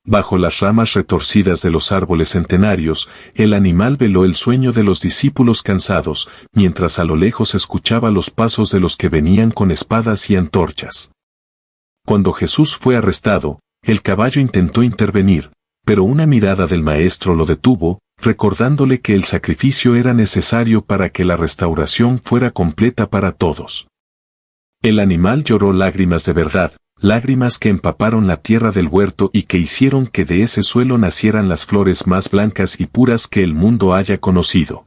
Bajo las ramas retorcidas de los árboles centenarios, el animal veló el sueño de los discípulos cansados, mientras a lo lejos escuchaba los pasos de los que venían con espadas y antorchas. Cuando Jesús fue arrestado, el caballo intentó intervenir, pero una mirada del maestro lo detuvo, recordándole que el sacrificio era necesario para que la restauración fuera completa para todos. El animal lloró lágrimas de verdad, lágrimas que empaparon la tierra del huerto y que hicieron que de ese suelo nacieran las flores más blancas y puras que el mundo haya conocido.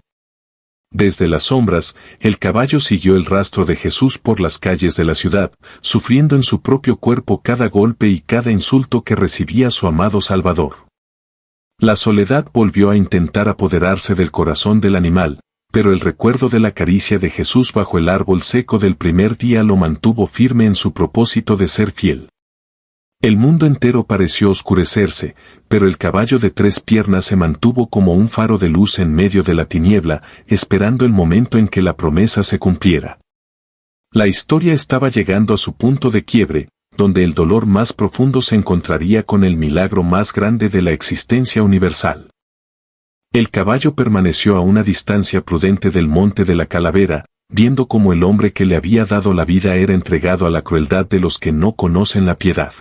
Desde las sombras, el caballo siguió el rastro de Jesús por las calles de la ciudad, sufriendo en su propio cuerpo cada golpe y cada insulto que recibía su amado Salvador. La soledad volvió a intentar apoderarse del corazón del animal, pero el recuerdo de la caricia de Jesús bajo el árbol seco del primer día lo mantuvo firme en su propósito de ser fiel. El mundo entero pareció oscurecerse, pero el caballo de 3 piernas se mantuvo como un faro de luz en medio de la tiniebla, esperando el momento en que la promesa se cumpliera. La historia estaba llegando a su punto de quiebre, donde el dolor más profundo se encontraría con el milagro más grande de la existencia universal. El caballo permaneció a una distancia prudente del monte de la calavera, viendo cómo el hombre que le había dado la vida era entregado a la crueldad de los que no conocen la piedad.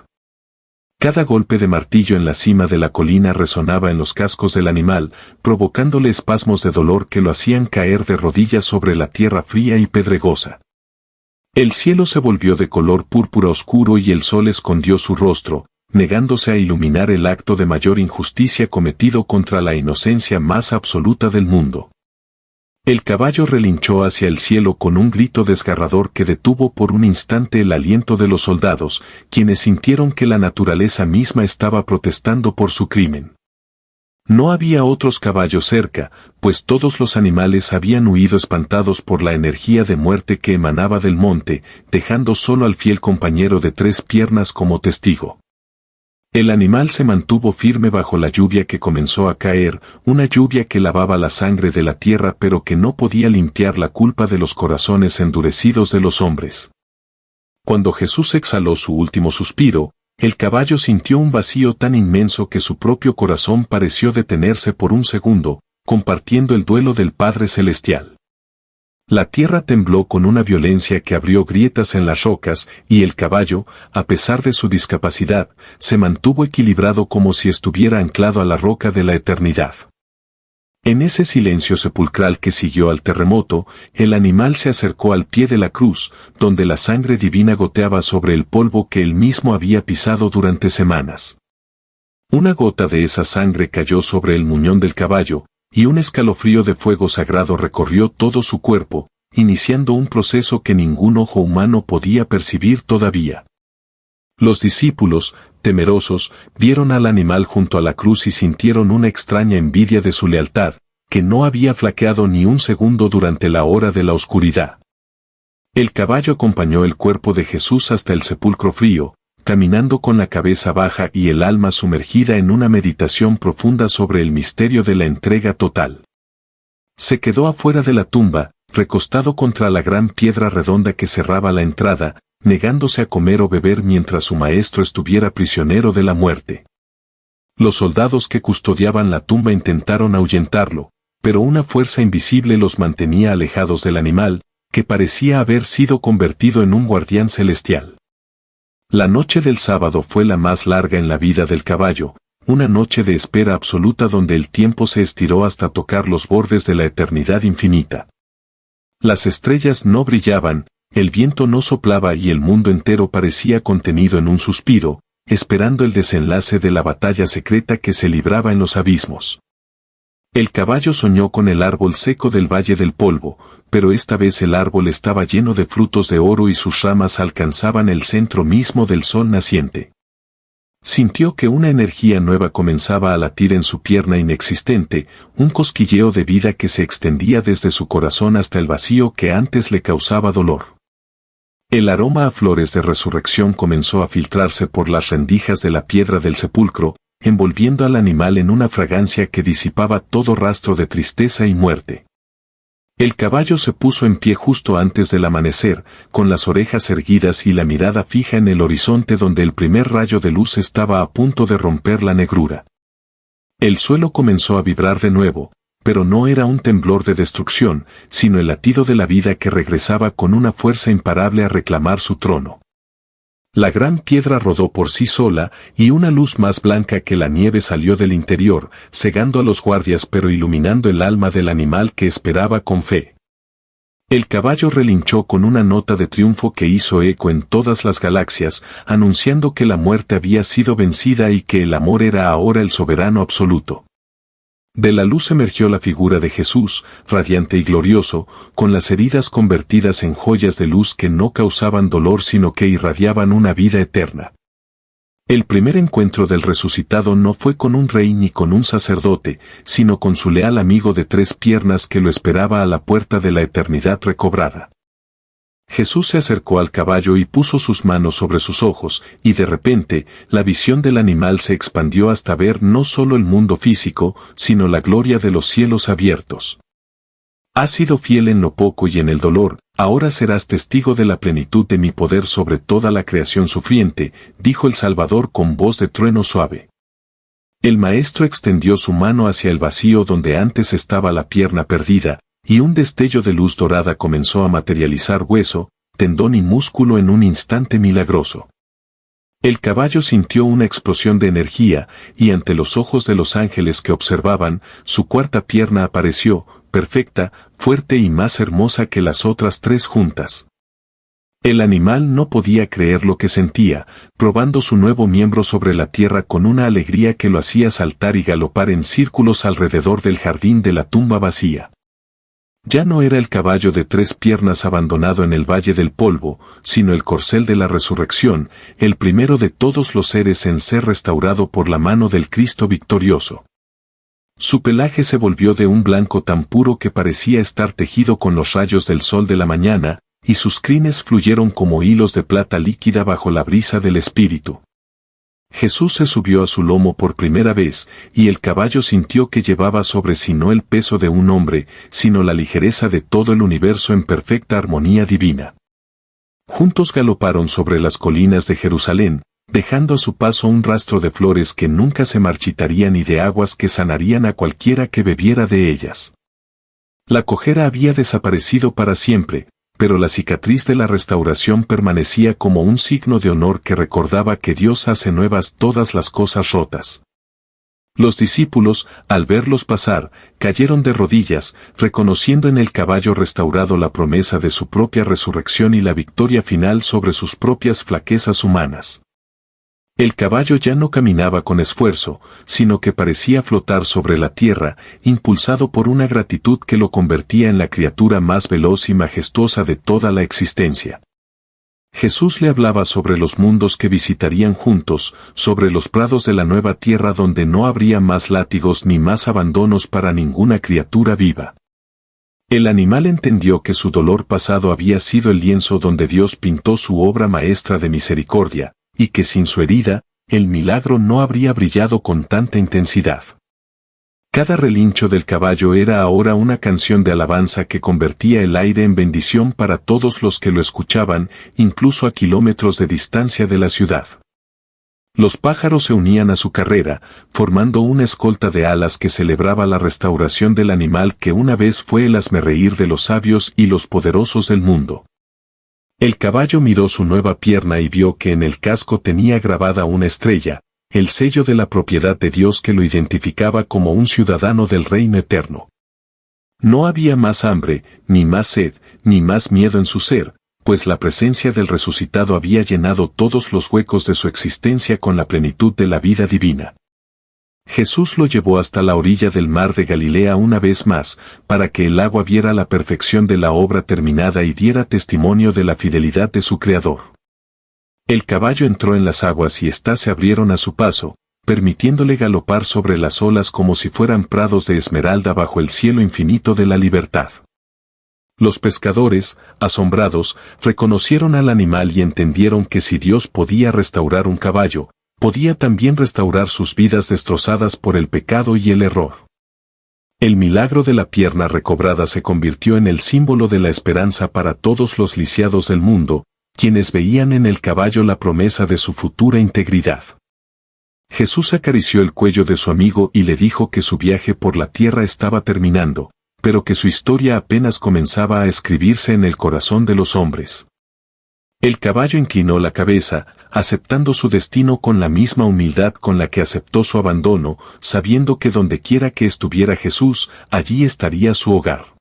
Cada golpe de martillo en la cima de la colina resonaba en los cascos del animal, provocándole espasmos de dolor que lo hacían caer de rodillas sobre la tierra fría y pedregosa. El cielo se volvió de color púrpura oscuro y el sol escondió su rostro, negándose a iluminar el acto de mayor injusticia cometido contra la inocencia más absoluta del mundo. El caballo relinchó hacia el cielo con un grito desgarrador que detuvo por un instante el aliento de los soldados, quienes sintieron que la naturaleza misma estaba protestando por su crimen. No había otros caballos cerca, pues todos los animales habían huido espantados por la energía de muerte que emanaba del monte, dejando solo al fiel compañero de 3 piernas como testigo. El animal se mantuvo firme bajo la lluvia que comenzó a caer, una lluvia que lavaba la sangre de la tierra pero que no podía limpiar la culpa de los corazones endurecidos de los hombres. Cuando Jesús exhaló su último suspiro, el caballo sintió un vacío tan inmenso que su propio corazón pareció detenerse por un segundo, compartiendo el duelo del Padre Celestial. La tierra tembló con una violencia que abrió grietas en las rocas, y el caballo, a pesar de su discapacidad, se mantuvo equilibrado como si estuviera anclado a la roca de la eternidad. En ese silencio sepulcral que siguió al terremoto, el animal se acercó al pie de la cruz, donde la sangre divina goteaba sobre el polvo que él mismo había pisado durante semanas. Una gota de esa sangre cayó sobre el muñón del caballo, y un escalofrío de fuego sagrado recorrió todo su cuerpo, iniciando un proceso que ningún ojo humano podía percibir todavía. Los discípulos, temerosos, vieron al animal junto a la cruz y sintieron una extraña envidia de su lealtad, que no había flaqueado ni un segundo durante la hora de la oscuridad. El caballo acompañó el cuerpo de Jesús hasta el sepulcro frío, caminando con la cabeza baja y el alma sumergida en una meditación profunda sobre el misterio de la entrega total. Se quedó afuera de la tumba, recostado contra la gran piedra redonda que cerraba la entrada, negándose a comer o beber mientras su maestro estuviera prisionero de la muerte. Los soldados que custodiaban la tumba intentaron ahuyentarlo, pero una fuerza invisible los mantenía alejados del animal, que parecía haber sido convertido en un guardián celestial. La noche del sábado fue la más larga en la vida del caballo, una noche de espera absoluta donde el tiempo se estiró hasta tocar los bordes de la eternidad infinita. Las estrellas no brillaban, el viento no soplaba y el mundo entero parecía contenido en un suspiro, esperando el desenlace de la batalla secreta que se libraba en los abismos. El caballo soñó con el árbol seco del Valle del Polvo, pero esta vez el árbol estaba lleno de frutos de oro y sus ramas alcanzaban el centro mismo del sol naciente. Sintió que una energía nueva comenzaba a latir en su pierna inexistente, un cosquilleo de vida que se extendía desde su corazón hasta el vacío que antes le causaba dolor. El aroma a flores de resurrección comenzó a filtrarse por las rendijas de la piedra del sepulcro, envolviendo al animal en una fragancia que disipaba todo rastro de tristeza y muerte. El caballo se puso en pie justo antes del amanecer, con las orejas erguidas y la mirada fija en el horizonte donde el primer rayo de luz estaba a punto de romper la negrura. El suelo comenzó a vibrar de nuevo, pero no era un temblor de destrucción, sino el latido de la vida que regresaba con una fuerza imparable a reclamar su trono. La gran piedra rodó por sí sola, y una luz más blanca que la nieve salió del interior, cegando a los guardias pero iluminando el alma del animal que esperaba con fe. El caballo relinchó con una nota de triunfo que hizo eco en todas las galaxias, anunciando que la muerte había sido vencida y que el amor era ahora el soberano absoluto. De la luz emergió la figura de Jesús, radiante y glorioso, con las heridas convertidas en joyas de luz que no causaban dolor sino que irradiaban una vida eterna. El primer encuentro del resucitado no fue con un rey ni con un sacerdote, sino con su leal amigo de 3 piernas que lo esperaba a la puerta de la eternidad recobrada. Jesús se acercó al caballo y puso sus manos sobre sus ojos, y de repente, la visión del animal se expandió hasta ver no solo el mundo físico, sino la gloria de los cielos abiertos. Has sido fiel en lo poco y en el dolor, ahora serás testigo de la plenitud de mi poder sobre toda la creación sufriente, dijo el Salvador con voz de trueno suave. El maestro extendió su mano hacia el vacío donde antes estaba la pierna perdida, y un destello de luz dorada comenzó a materializar hueso, tendón y músculo en un instante milagroso. El caballo sintió una explosión de energía, y ante los ojos de los ángeles que observaban, su cuarta pierna apareció, perfecta, fuerte y más hermosa que las otras 3 juntas. El animal no podía creer lo que sentía, probando su nuevo miembro sobre la tierra con una alegría que lo hacía saltar y galopar en círculos alrededor del jardín de la tumba vacía. Ya no era el caballo de 3 piernas abandonado en el valle del polvo, sino el corcel de la resurrección, el primero de todos los seres en ser restaurado por la mano del Cristo victorioso. Su pelaje se volvió de un blanco tan puro que parecía estar tejido con los rayos del sol de la mañana, y sus crines fluyeron como hilos de plata líquida bajo la brisa del Espíritu. Jesús se subió a su lomo por primera vez, y el caballo sintió que llevaba sobre sí no el peso de un hombre, sino la ligereza de todo el universo en perfecta armonía divina. Juntos galoparon sobre las colinas de Jerusalén, dejando a su paso un rastro de flores que nunca se marchitarían y de aguas que sanarían a cualquiera que bebiera de ellas. La cojera había desaparecido para siempre, pero la cicatriz de la restauración permanecía como un signo de honor que recordaba que Dios hace nuevas todas las cosas rotas. Los discípulos, al verlos pasar, cayeron de rodillas, reconociendo en el caballo restaurado la promesa de su propia resurrección y la victoria final sobre sus propias flaquezas humanas. El caballo ya no caminaba con esfuerzo, sino que parecía flotar sobre la tierra, impulsado por una gratitud que lo convertía en la criatura más veloz y majestuosa de toda la existencia. Jesús le hablaba sobre los mundos que visitarían juntos, sobre los prados de la nueva tierra donde no habría más látigos ni más abandonos para ninguna criatura viva. El animal entendió que su dolor pasado había sido el lienzo donde Dios pintó su obra maestra de misericordia, y que sin su herida, el milagro no habría brillado con tanta intensidad. Cada relincho del caballo era ahora una canción de alabanza que convertía el aire en bendición para todos los que lo escuchaban, incluso a kilómetros de distancia de la ciudad. Los pájaros se unían a su carrera, formando una escolta de alas que celebraba la restauración del animal que una vez fue el hazmerreír de los sabios y los poderosos del mundo. El caballo miró su nueva pierna y vio que en el casco tenía grabada una estrella, el sello de la propiedad de Dios que lo identificaba como un ciudadano del reino eterno. No había más hambre, ni más sed, ni más miedo en su ser, pues la presencia del resucitado había llenado todos los huecos de su existencia con la plenitud de la vida divina. Jesús lo llevó hasta la orilla del mar de Galilea una vez más, para que el agua viera la perfección de la obra terminada y diera testimonio de la fidelidad de su Creador. El caballo entró en las aguas y éstas se abrieron a su paso, permitiéndole galopar sobre las olas como si fueran prados de esmeralda bajo el cielo infinito de la libertad. Los pescadores, asombrados, reconocieron al animal y entendieron que si Dios podía restaurar un caballo, podía también restaurar sus vidas destrozadas por el pecado y el error. El milagro de la pierna recobrada se convirtió en el símbolo de la esperanza para todos los lisiados del mundo, quienes veían en el caballo la promesa de su futura integridad. Jesús acarició el cuello de su amigo y le dijo que su viaje por la tierra estaba terminando, pero que su historia apenas comenzaba a escribirse en el corazón de los hombres. El caballo inclinó la cabeza, aceptando su destino con la misma humildad con la que aceptó su abandono, sabiendo que dondequiera que estuviera Jesús, allí estaría su hogar.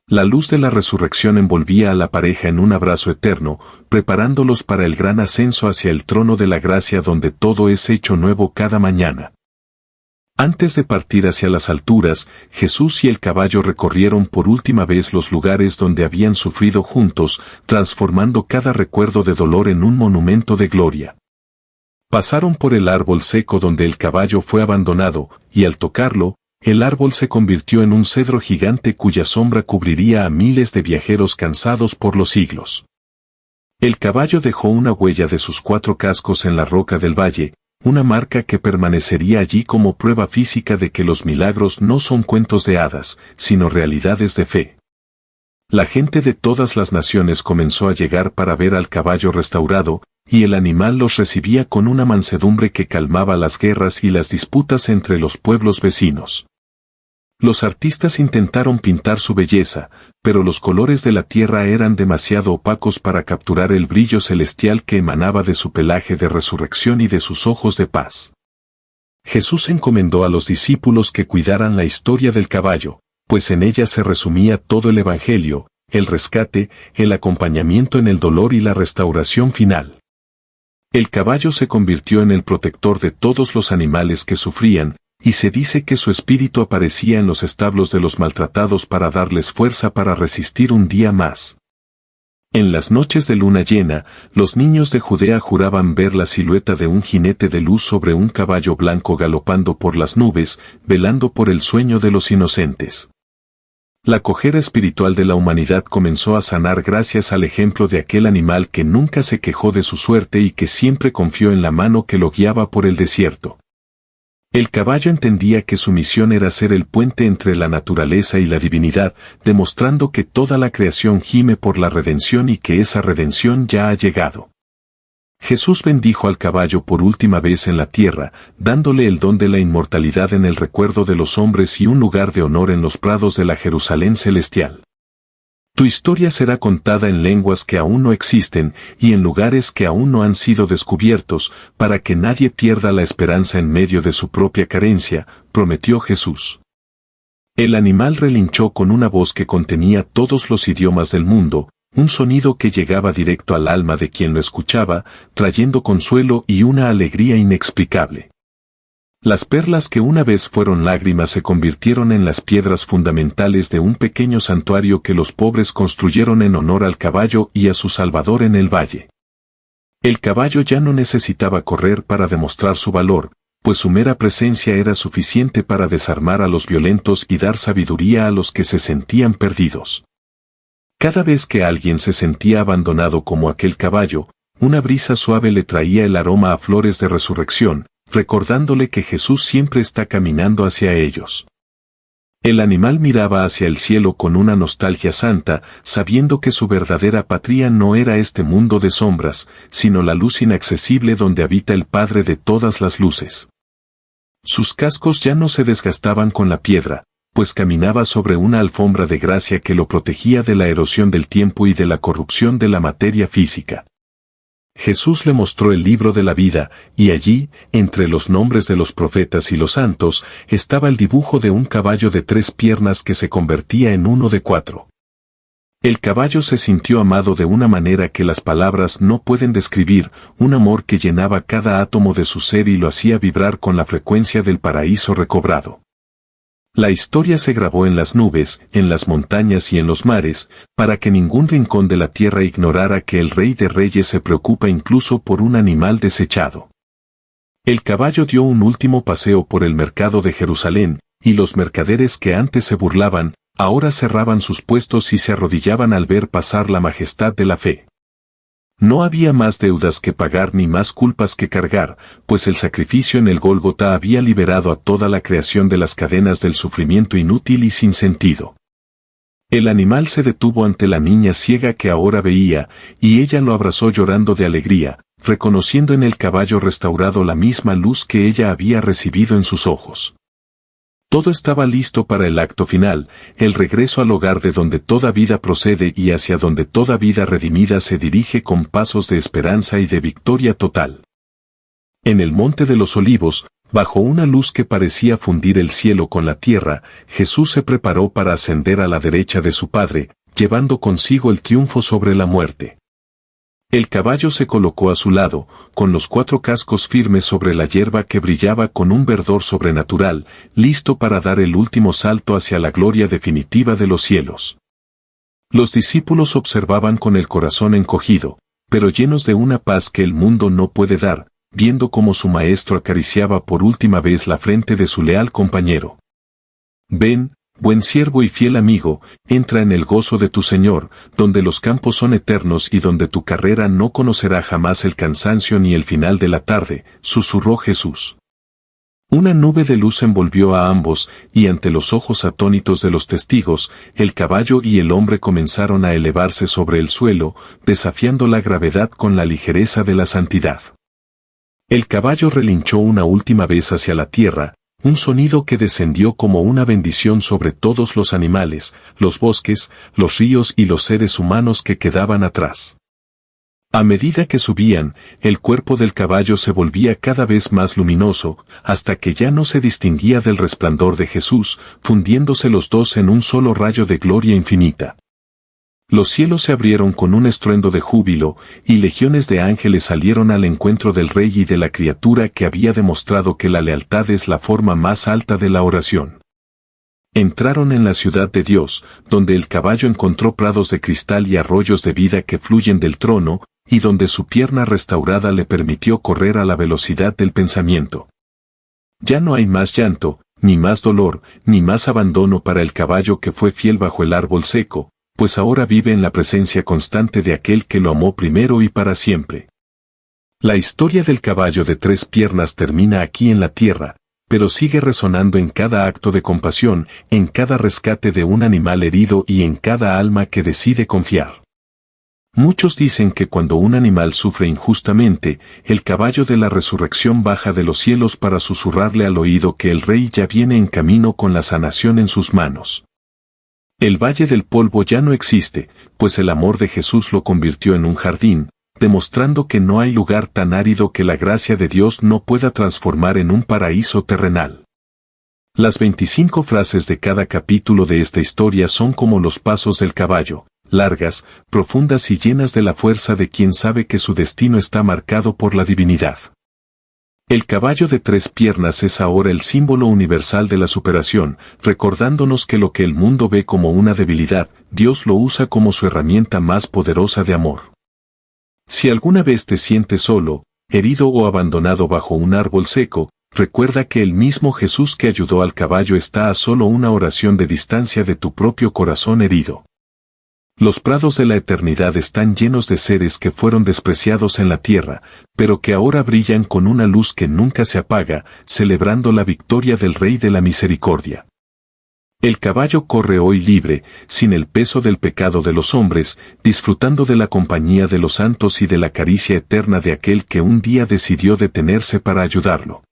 La luz de la resurrección envolvía a la pareja en un abrazo eterno, preparándolos para el gran ascenso hacia el trono de la gracia donde todo es hecho nuevo cada mañana. Antes de partir hacia las alturas, Jesús y el caballo recorrieron por última vez los lugares donde habían sufrido juntos, transformando cada recuerdo de dolor en un monumento de gloria. Pasaron por el árbol seco donde el caballo fue abandonado, y al tocarlo, el árbol se convirtió en un cedro gigante cuya sombra cubriría a miles de viajeros cansados por los siglos. El caballo dejó una huella de sus 4 cascos en la roca del valle, una marca que permanecería allí como prueba física de que los milagros no son cuentos de hadas, sino realidades de fe. La gente de todas las naciones comenzó a llegar para ver al caballo restaurado, y el animal los recibía con una mansedumbre que calmaba las guerras y las disputas entre los pueblos vecinos. Los artistas intentaron pintar su belleza, pero los colores de la tierra eran demasiado opacos para capturar el brillo celestial que emanaba de su pelaje de resurrección y de sus ojos de paz. Jesús encomendó a los discípulos que cuidaran la historia del caballo, pues en ella se resumía todo el Evangelio, el rescate, el acompañamiento en el dolor y la restauración final. El caballo se convirtió en el protector de todos los animales que sufrían, y se dice que su espíritu aparecía en los establos de los maltratados para darles fuerza para resistir un día más. En las noches de luna llena, los niños de Judea juraban ver la silueta de un jinete de luz sobre un caballo blanco galopando por las nubes, velando por el sueño de los inocentes. La cojera espiritual de la humanidad comenzó a sanar gracias al ejemplo de aquel animal que nunca se quejó de su suerte y que siempre confió en la mano que lo guiaba por el desierto. El caballo entendía que su misión era ser el puente entre la naturaleza y la divinidad, demostrando que toda la creación gime por la redención y que esa redención ya ha llegado. Jesús bendijo al caballo por última vez en la tierra, dándole el don de la inmortalidad en el recuerdo de los hombres y un lugar de honor en los prados de la Jerusalén celestial. Tu historia será contada en lenguas que aún no existen y en lugares que aún no han sido descubiertos, para que nadie pierda la esperanza en medio de su propia carencia, prometió Jesús. El animal relinchó con una voz que contenía todos los idiomas del mundo, un sonido que llegaba directo al alma de quien lo escuchaba, trayendo consuelo y una alegría inexplicable. Las perlas que una vez fueron lágrimas se convirtieron en las piedras fundamentales de un pequeño santuario que los pobres construyeron en honor al caballo y a su salvador en el valle. El caballo ya no necesitaba correr para demostrar su valor, pues su mera presencia era suficiente para desarmar a los violentos y dar sabiduría a los que se sentían perdidos. Cada vez que alguien se sentía abandonado como aquel caballo, una brisa suave le traía el aroma a flores de resurrección, recordándole que Jesús siempre está caminando hacia ellos. El animal miraba hacia el cielo con una nostalgia santa, sabiendo que su verdadera patria no era este mundo de sombras, sino la luz inaccesible donde habita el Padre de todas las luces. Sus cascos ya no se desgastaban con la piedra, pues caminaba sobre una alfombra de gracia que lo protegía de la erosión del tiempo y de la corrupción de la materia física. Jesús le mostró el libro de la vida, y allí, entre los nombres de los profetas y los santos, estaba el dibujo de un caballo de 3 piernas que se convertía en uno de 4. El caballo se sintió amado de una manera que las palabras no pueden describir, un amor que llenaba cada átomo de su ser y lo hacía vibrar con la frecuencia del paraíso recobrado. La historia se grabó en las nubes, en las montañas y en los mares, para que ningún rincón de la tierra ignorara que el Rey de Reyes se preocupa incluso por un animal desechado. El caballo dio un último paseo por el mercado de Jerusalén, y los mercaderes que antes se burlaban, ahora cerraban sus puestos y se arrodillaban al ver pasar la majestad de la fe. No había más deudas que pagar ni más culpas que cargar, pues el sacrificio en el Gólgota había liberado a toda la creación de las cadenas del sufrimiento inútil y sin sentido. El animal se detuvo ante la niña ciega que ahora veía, y ella lo abrazó llorando de alegría, reconociendo en el caballo restaurado la misma luz que ella había recibido en sus ojos. Todo estaba listo para el acto final, el regreso al hogar de donde toda vida procede y hacia donde toda vida redimida se dirige con pasos de esperanza y de victoria total. En el Monte de los Olivos, bajo una luz que parecía fundir el cielo con la tierra, Jesús se preparó para ascender a la derecha de su Padre, llevando consigo el triunfo sobre la muerte. El caballo se colocó a su lado, con los 4 cascos firmes sobre la hierba que brillaba con un verdor sobrenatural, listo para dar el último salto hacia la gloria definitiva de los cielos. Los discípulos observaban con el corazón encogido, pero llenos de una paz que el mundo no puede dar, viendo cómo su maestro acariciaba por última vez la frente de su leal compañero. Ven, buen siervo y fiel amigo, entra en el gozo de tu Señor, donde los campos son eternos y donde tu carrera no conocerá jamás el cansancio ni el final de la tarde, susurró Jesús. Una nube de luz envolvió a ambos, y ante los ojos atónitos de los testigos, el caballo y el hombre comenzaron a elevarse sobre el suelo, desafiando la gravedad con la ligereza de la santidad. El caballo relinchó una última vez hacia la tierra, un sonido que descendió como una bendición sobre todos los animales, los bosques, los ríos y los seres humanos que quedaban atrás. A medida que subían, el cuerpo del caballo se volvía cada vez más luminoso, hasta que ya no se distinguía del resplandor de Jesús, fundiéndose los dos en un solo rayo de gloria infinita. Los cielos se abrieron con un estruendo de júbilo, y legiones de ángeles salieron al encuentro del Rey y de la criatura que había demostrado que la lealtad es la forma más alta de la oración. Entraron en la ciudad de Dios, donde el caballo encontró prados de cristal y arroyos de vida que fluyen del trono, y donde su pierna restaurada le permitió correr a la velocidad del pensamiento. Ya no hay más llanto, ni más dolor, ni más abandono para el caballo que fue fiel bajo el árbol seco, pues ahora vive en la presencia constante de aquel que lo amó primero y para siempre. La historia del caballo de 3 piernas termina aquí en la tierra, pero sigue resonando en cada acto de compasión, en cada rescate de un animal herido y en cada alma que decide confiar. Muchos dicen que cuando un animal sufre injustamente, el caballo de la resurrección baja de los cielos para susurrarle al oído que el Rey ya viene en camino con la sanación en sus manos. El Valle del Polvo ya no existe, pues el amor de Jesús lo convirtió en un jardín, demostrando que no hay lugar tan árido que la gracia de Dios no pueda transformar en un paraíso terrenal. Las 25 frases de cada capítulo de esta historia son como los pasos del caballo, largas, profundas y llenas de la fuerza de quien sabe que su destino está marcado por la divinidad. El caballo de 3 piernas es ahora el símbolo universal de la superación, recordándonos que lo que el mundo ve como una debilidad, Dios lo usa como su herramienta más poderosa de amor. Si alguna vez te sientes solo, herido o abandonado bajo un árbol seco, recuerda que el mismo Jesús que ayudó al caballo está a solo una oración de distancia de tu propio corazón herido. Los prados de la eternidad están llenos de seres que fueron despreciados en la tierra, pero que ahora brillan con una luz que nunca se apaga, celebrando la victoria del Rey de la Misericordia. El caballo corre hoy libre, sin el peso del pecado de los hombres, disfrutando de la compañía de los santos y de la caricia eterna de aquel que un día decidió detenerse para ayudarlo.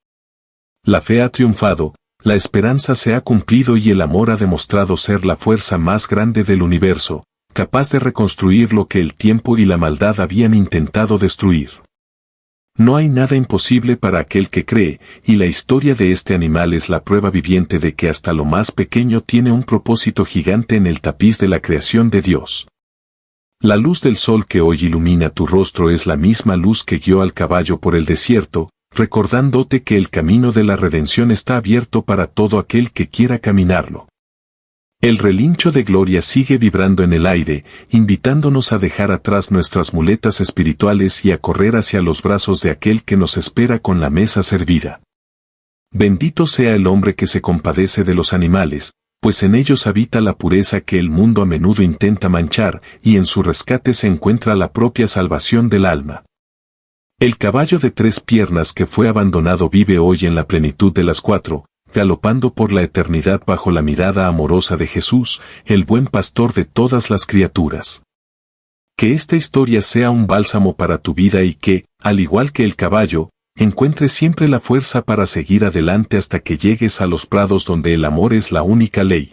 La fe ha triunfado, la esperanza se ha cumplido y el amor ha demostrado ser la fuerza más grande del universo, capaz de reconstruir lo que el tiempo y la maldad habían intentado destruir. No hay nada imposible para aquel que cree, y la historia de este animal es la prueba viviente de que hasta lo más pequeño tiene un propósito gigante en el tapiz de la creación de Dios. La luz del sol que hoy ilumina tu rostro es la misma luz que guió al caballo por el desierto, recordándote que el camino de la redención está abierto para todo aquel que quiera caminarlo. El relincho de gloria sigue vibrando en el aire, invitándonos a dejar atrás nuestras muletas espirituales y a correr hacia los brazos de aquel que nos espera con la mesa servida. Bendito sea el hombre que se compadece de los animales, pues en ellos habita la pureza que el mundo a menudo intenta manchar, y en su rescate se encuentra la propia salvación del alma. El caballo de 3 piernas que fue abandonado vive hoy en la plenitud de las 4, galopando por la eternidad bajo la mirada amorosa de Jesús, el buen pastor de todas las criaturas. Que esta historia sea un bálsamo para tu vida y que, al igual que el caballo, encuentres siempre la fuerza para seguir adelante hasta que llegues a los prados donde el amor es la única ley.